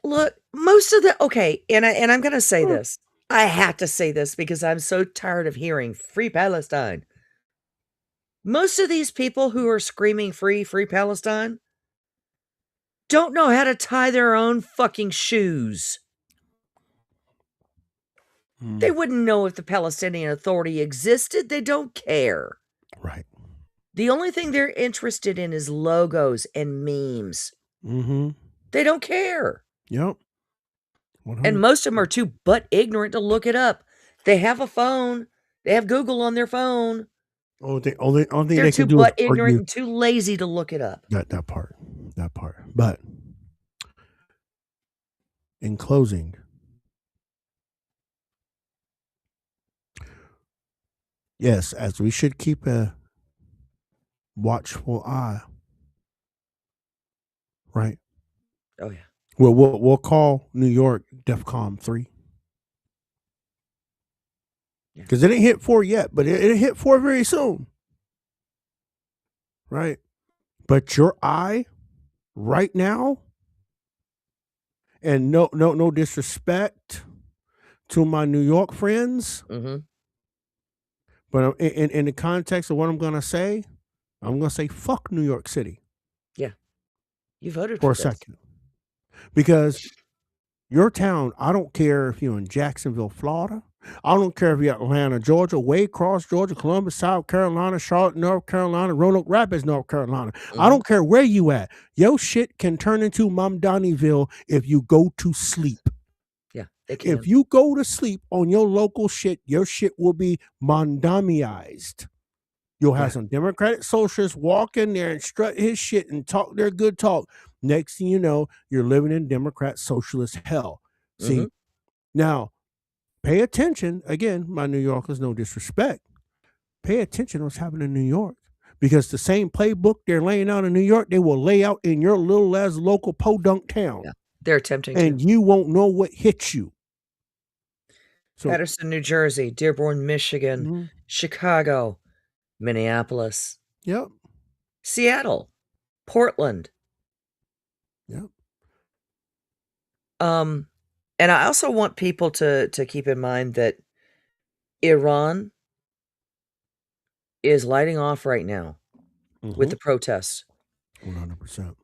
Look, most of and I'm going to say this. I have to say this because I'm so tired of hearing free Palestine. Most of these people who are screaming free Palestine don't know how to tie their own fucking shoes. They wouldn't know if the Palestinian Authority existed. They don't care. Right. The only thing they're interested in is logos and memes. They don't care. Yep. 100%. And most of them are too butt ignorant to look it up. They have a phone. They have Google on their phone. They're too butt ignorant and too lazy to look it up. That part. But in closing, yes, as we should keep a watchful eye. Right. Oh yeah. Well, we'll call New York DEFCON 3. Because it ain't hit 4 yet, but it hit 4 very soon. Right. But your eye right now, and no disrespect to my New York friends, but in the context of what I'm going to say fuck New York City. Yeah. You voted for a second. Because your town, I don't care if you're in Jacksonville, Florida. I don't care if you're Atlanta, Georgia, Waycross, Georgia, Columbus, South Carolina, Charlotte, North Carolina, Roanoke Rapids, North Carolina. I don't care where you at. Your shit can turn into Mamdanieville if you go to sleep. Yeah, it can. If you go to sleep on your local shit, your shit will be Mondamiized. You'll have some Democratic socialists walk in there and strut his shit and talk their good talk. Next thing you know, you're living in Democrat socialist hell. See, now pay attention. Again, my New Yorkers, no disrespect. Pay attention to what's happening in New York. Because the same playbook they're laying out in New York, they will lay out in your little ass local podunk town. Yeah, they're attempting and to. you won't know what hit you. So, Patterson, New Jersey, Dearborn, Michigan, Chicago, Minneapolis, yep, Seattle, Portland. yep. And I also want people to keep in mind that Iran is lighting off right now with the protests. 100%.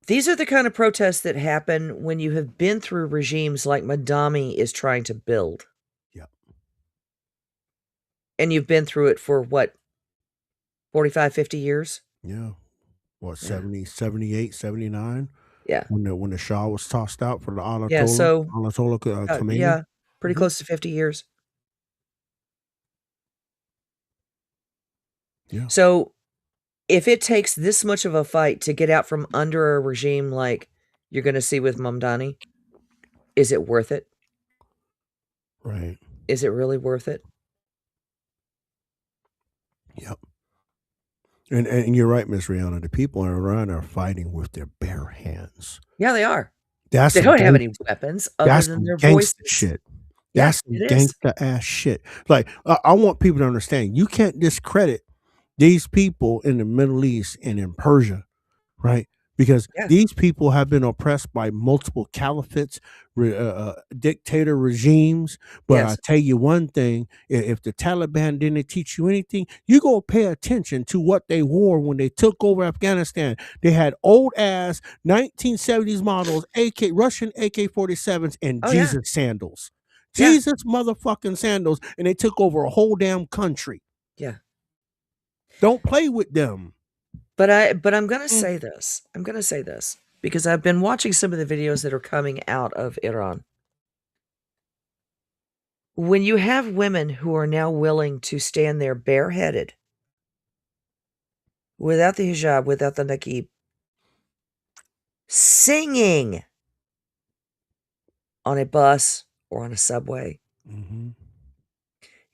These are the kind of protests that happen when you have been through regimes like Madami is trying to build. Yep. And you've been through it for what, 45, 50 years? Yeah. What, 70, 78, 79? Yeah. When the Shah was tossed out for the Ayatollah, Yeah, so Khomeini? yeah, pretty close to 50 years. Yeah. So if it takes this much of a fight to get out from under a regime like you're going to see with Mamdani, is it worth it? Right. Is it really worth it? Yep. And you're right, Miss Rihanna. The people in Iran are fighting with their bare hands. Yeah, they are. That's They don't have any weapons other than their voices. Shit. Yeah, That's some it is. gangsta ass shit. Like, I want people to understand, you can't discredit these people in the Middle East and in Persia, right? Because these people have been oppressed by multiple caliphates, dictator regimes. But I tell you one thing, if the Taliban didn't teach you anything, you go pay attention to what they wore when they took over Afghanistan. They had old ass 1970s models, Russian AK-47s and Jesus sandals. Jesus motherfucking sandals, and they took over a whole damn country. Yeah. Don't play with them. But I'm going to say this. I'm going to say this because I've been watching some of the videos that are coming out of Iran. When you have women who are now willing to stand there bareheaded, without the hijab, without the niqab, singing on a bus or on a subway,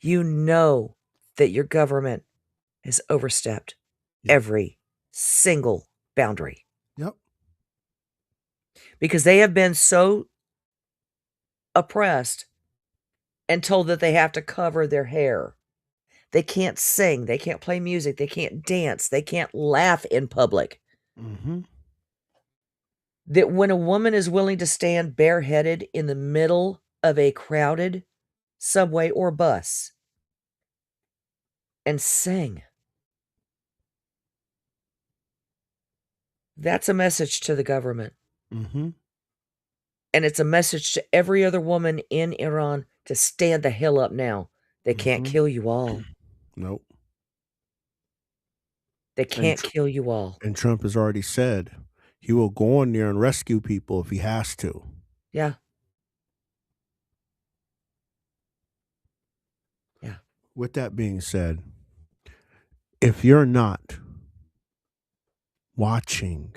you know that your government has overstepped every single boundary. Yep. Because they have been so oppressed and told that they have to cover their hair. They can't sing. They can't play music. They can't dance. They can't laugh in public. That when a woman is willing to stand bareheaded in the middle of a crowded subway or bus and sing, that's a message to the government. And it's a message to every other woman in Iran to stand the hell up now. They can't kill you all. Nope. They can't kill you all. And Trump has already said he will go in there and rescue people if he has to. Yeah. Yeah. With that being said, if you're not watching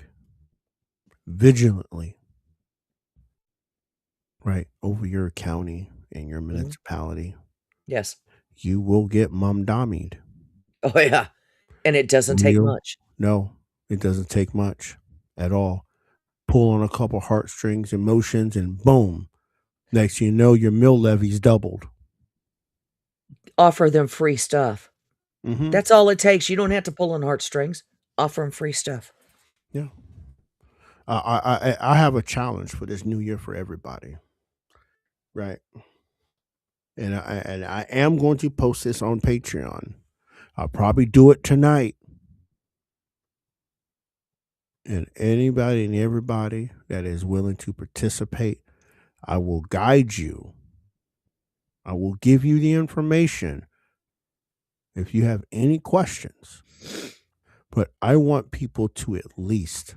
vigilantly, right, over your county and your municipality, yes, you will get Mamdami'd. Oh, yeah. And it doesn't take much. No, it doesn't take much at all. Pull on a couple heartstrings, emotions, and boom. Next you know, your mill levy's doubled. Offer them free stuff. That's all it takes. You don't have to pull on heartstrings. Offer them free stuff. Yeah. I have a challenge for this new year for everybody. Right. And I am going to post this on Patreon. I'll probably do it tonight. And anybody and everybody that is willing to participate, I will guide you. I will give you the information if you have any questions. But I want people to at least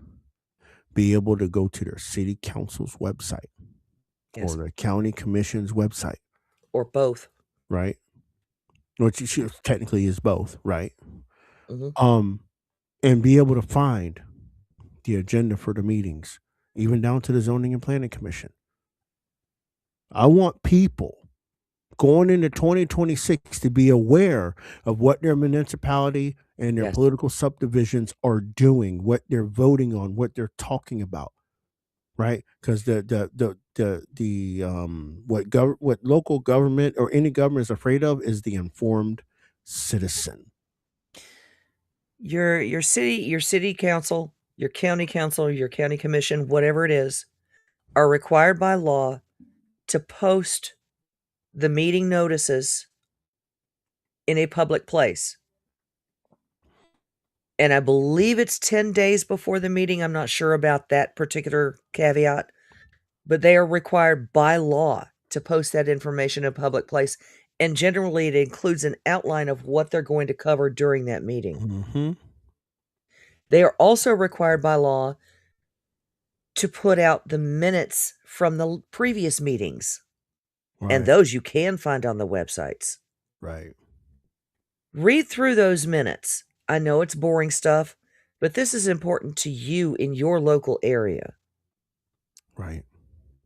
be able to go to their city council's website Yes. or their county commission's website, Or both. right? Which technically is both, right? Mhm. And be able to find the agenda for the meetings, even down to the zoning and planning commission. I want people going into 2026 to be aware of what their municipality and their Yes. political subdivisions are doing, what they're voting on, what they're talking about, right? Because what local government or any government is afraid of is the informed citizen. Your city council, your county commission, whatever it is, are required by law to post the meeting notices in a public place. And I believe it's 10 days before the meeting. I'm not sure about that particular caveat, but they are required by law to post that information in a public place. And generally, it includes an outline of what they're going to cover during that meeting. Mm-hmm. They are also required by law to put out the minutes from the previous meetings. Right. And those you can find on the websites. Right. Read through those minutes. I know it's boring stuff, but this is important to you in your local area. Right.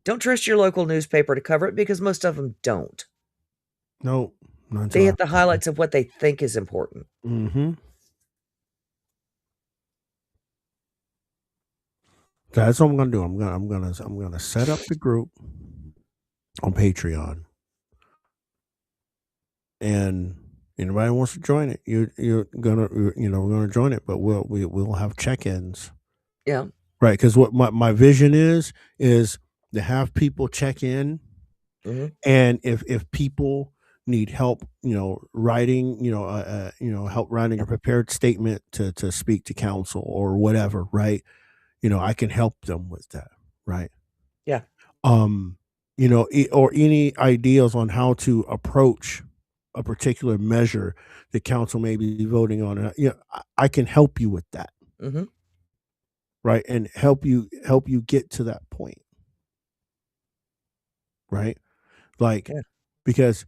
Don't trust your local newspaper to cover it because most of them don't. No. They hit the highlights of what they think is important. Mm-hmm. That's what I'm gonna do. I'm gonna set up the group on Patreon, and anybody wants to join it, we're gonna join it. But we'll have check-ins. Yeah. Right. Because what my vision is to have people check in, and if people need help, writing, help writing a prepared statement to speak to council or whatever, right? I can help them with that, right? Yeah. Or any ideas on how to approach a particular measure the council may be voting on. I can help you with that, right? And help you get to that point, right? Like, because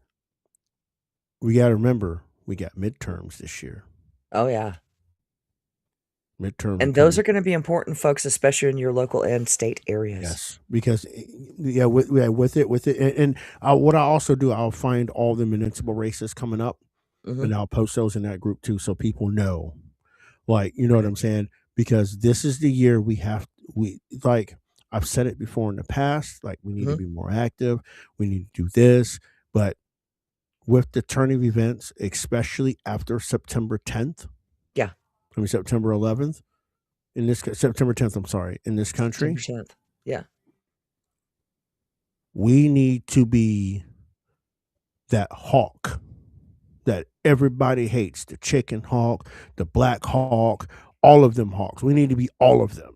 we got to remember we got midterms this year. Oh yeah. Midterms, and those are going to be important, folks, especially in your local and state areas. Yes, because with it, and what I also do, I'll find all the municipal races coming up, and I'll post those in that group too, so people know, like, you know what I'm saying? Because this is the year like I've said it before in the past, like we need to be more active, we need to do this, but with the turn of events, especially after September 10th. September 11th September 10th, I'm sorry, in this country. September 10th. Yeah. We need to be that hawk that everybody hates, the chicken hawk, the black hawk, all of them hawks. We need to be all of them.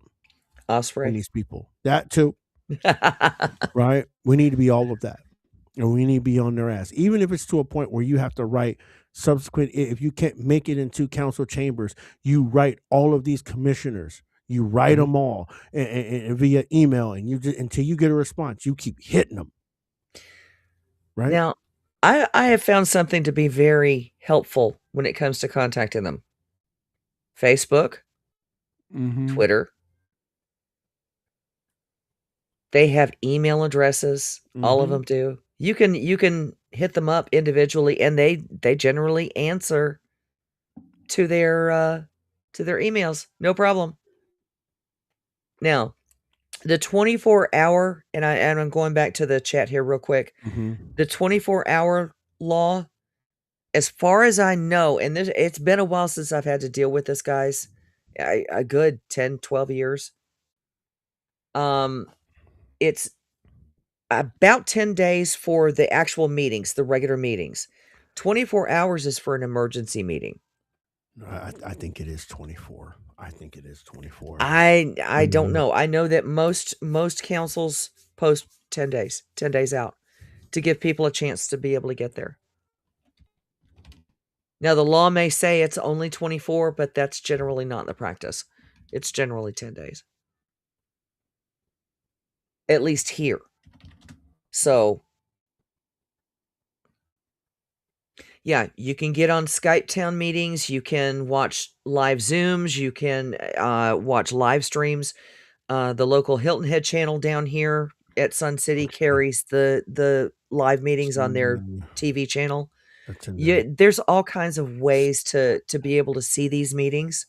Osprey. And these people. That too. Right? We need to be all of that. And we need to be on their ass. Even if it's to a point where you have to write subsequent, if you can't make it into council chambers, you write all of these commissioners, you write them all and via email, and until you get a response, you keep hitting them. Right now, I have found something to be very helpful when it comes to contacting them. Facebook, Twitter. They have email addresses. All of them do. You can hit them up individually, and they generally answer to their emails, no problem. Now, the 24-hour, and I'm going back to the chat here real quick. The 24-hour law, as far as I know, and it's been a while since I've had to deal with this, guys. A good 10, 12 years. It's about 10 days for the actual meetings, the regular meetings. 24 hours is for an emergency meeting. I think it is 24. I think it is 24. I don't know. I know that most councils post 10 days out. to give people a chance to be able to get there. Now, the law may say it's only 24, but that's generally not the practice. It's generally 10 days. At least here. So, yeah, you can get on Skype town meetings. You can watch live Zooms. You can watch live streams. The local Hilton Head channel down here at Sun City carries the live meetings on their TV channel. There's all kinds of ways to be able to see these meetings.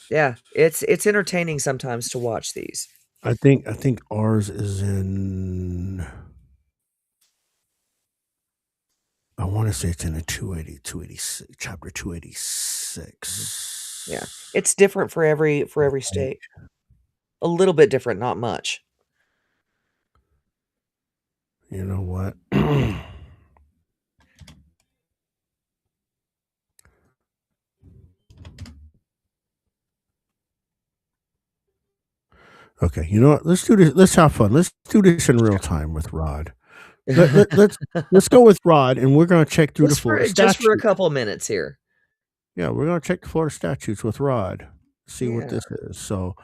Yeah, it's entertaining sometimes to watch these. I think ours is in. I want to say it's in a 286, chapter 286. Yeah, it's different for every state. A little bit different, not much. You know what? Okay, you know what? Let's do this. Let's have fun. Let's do this in real time with Rod. Let's go with Rod, and we're going to check through the Florida statutes. Just for a couple of minutes here. Yeah, we're going to check the Florida statutes with Rod. See what this is. So,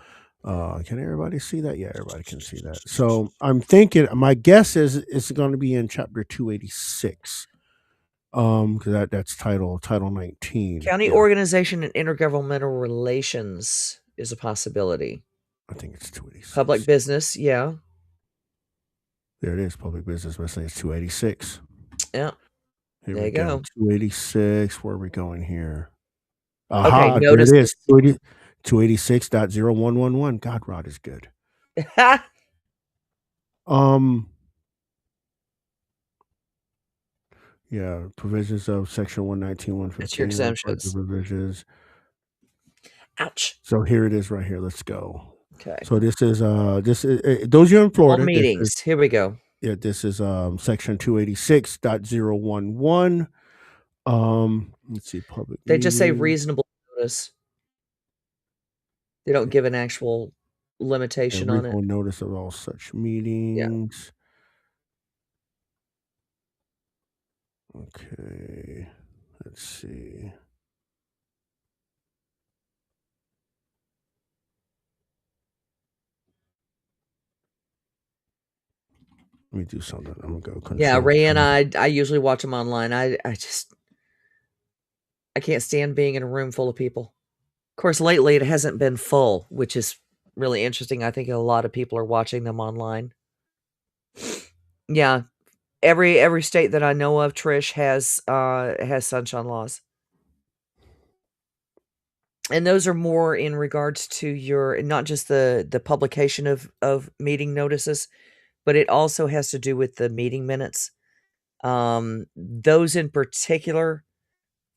can everybody see that? Yeah, everybody can see that. So, I'm thinking. My guess is it's going to be in chapter 286. Because that's title 19. County organization and intergovernmental relations is a possibility. I think it's 286. Public business, yeah. There it is, public business. Let's say it's 286. Yeah. Here there you go. 286. Where are we going here? Aha, okay, notice there it is. 286.0111. God, Rod is good. Yeah, provisions of section 119, 115. That's your exemptions. Provisions. Ouch. So here it is right here. Let's go. Okay. So this is those are in Florida. All meetings. Here we go. Yeah, this is section 286.011. Let's see, public. They just say reasonable notice. They don't give an actual limitation on it. Notice of all such meetings. Yeah. Okay. Let's see. Let me do something. I'm gonna go. Yeah, Ray and I usually watch them online. I can't stand being in a room full of people. Of course, lately it hasn't been full, which is really interesting. I think a lot of people are watching them online. Yeah, every state that I know of, Trish, has sunshine laws, and those are more in regards to your not just the publication of meeting notices, but it also has to do with the meeting minutes. Those in particular,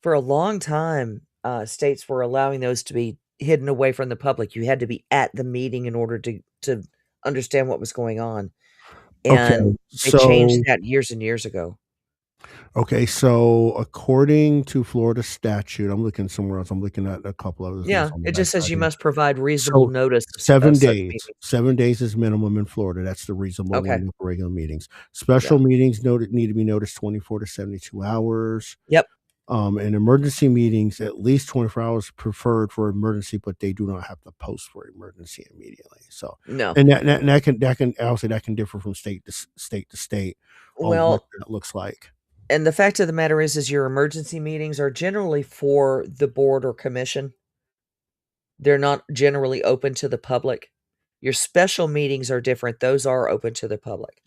for a long time, states were allowing those to be hidden away from the public. You had to be at the meeting in order to understand what was going on. And they changed that years and years ago. Okay, so according to Florida statute, I'm looking somewhere else. I'm looking at a couple of. Yeah, it just says you must provide reasonable notice. 7 days. 7 days is minimum in Florida. That's the reasonable one for regular meetings. Special meetings need to be noticed 24 to 72 hours. Yep. And emergency meetings, at least 24 hours preferred for emergency, but they do not have to post for emergency immediately. So no, and that can also that can differ from state to state. Well, what that looks like. And the fact of the matter is your emergency meetings are generally for the board or commission. They're not generally open to the public. Your special meetings are different. Those are open to the public.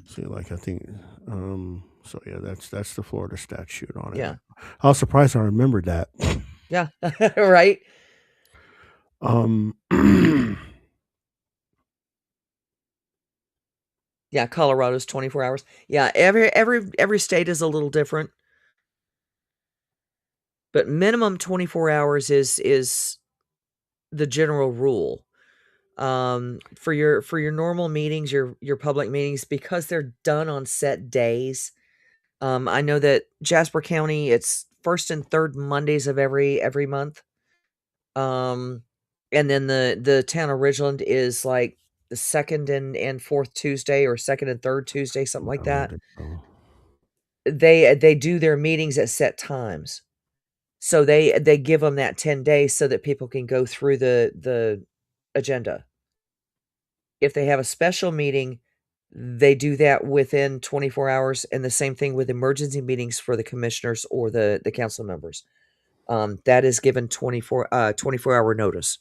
See, like I think, so yeah, that's the Florida statute on it. Yeah. I was surprised I remembered that. Yeah, right. Yeah, Colorado's 24 hours. Yeah, every state is a little different. But minimum 24 hours is the general rule. For your normal meetings, your public meetings, because they're done on set days. I know that Jasper County, it's first and third Mondays of every month. And then the town of Ridgeland is like the second and fourth Tuesday, or second and third Tuesday, something like that. They do their meetings at set times. So they give them that 10 days so that people can go through the agenda. If they have a special meeting, they do that within 24 hours, and the same thing with emergency meetings for the commissioners or the council members. That is given 24-hour notice.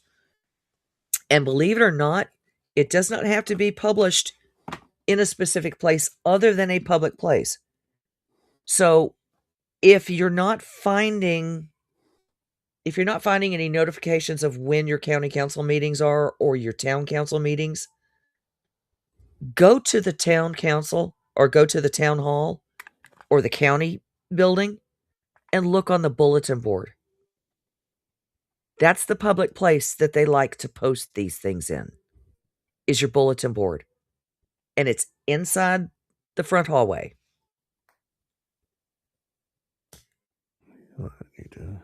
And believe it or not, it does not have to be published in a specific place other than a public place. So if you're not finding any notifications of when your county council meetings are or your town council meetings, go to the town council or go to the town hall or the county building and look on the bulletin board. That's the public place that they like to post these things in, is your bulletin board. And it's inside the front hallway. I need to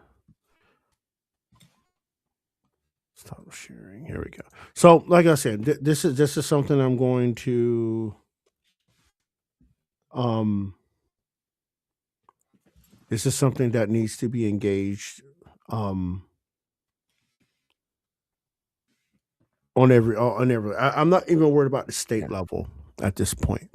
stop sharing. Here we go. So, like I said, this is something I'm going to this is something that needs to be engaged on every. I'm not even worried about the state level at this point.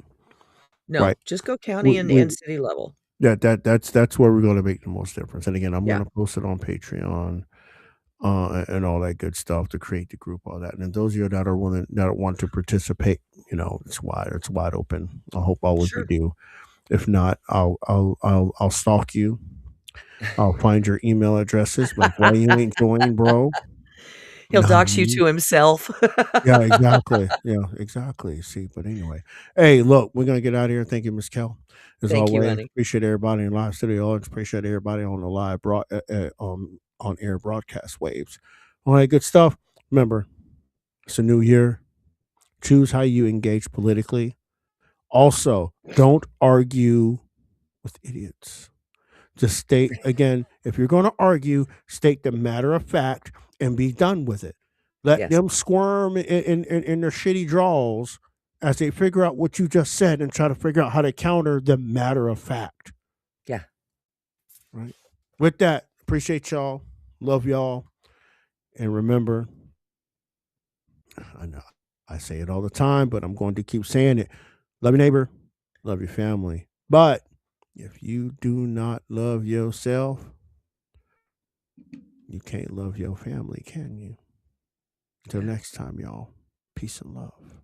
No, right? just go county and city level. Yeah, that's where we're going to make the most difference. And again, I'm going to post it on Patreon and all that good stuff to create the group, all that. And those of you that are willing, that want to participate, it's wide open. I hope all of you do. If not, I'll stalk you. I'll find your email addresses. Like, why you ain't joining, bro? He'll dox you to himself. Yeah, exactly. Yeah, exactly. See, but anyway, hey, look, we're gonna get out of here. Thank you, Ms. Kell. As Thank you, always, honey. appreciate everybody in live studio. Appreciate everybody on the live on air broadcast waves. All that good stuff. Remember, it's a new year. Choose how you engage politically. Also, don't argue with idiots. Just state, again, if you're going to argue, state the matter of fact and be done with it. Let them squirm in their shitty draws as they figure out what you just said and try to figure out how to counter the matter of fact. Yeah. Right. With that, appreciate y'all. Love y'all. And remember, I know I say it all the time, but I'm going to keep saying it. Love your neighbor. Love your family. But if you do not love yourself, you can't love your family, can you? Until next time, y'all. Peace and love.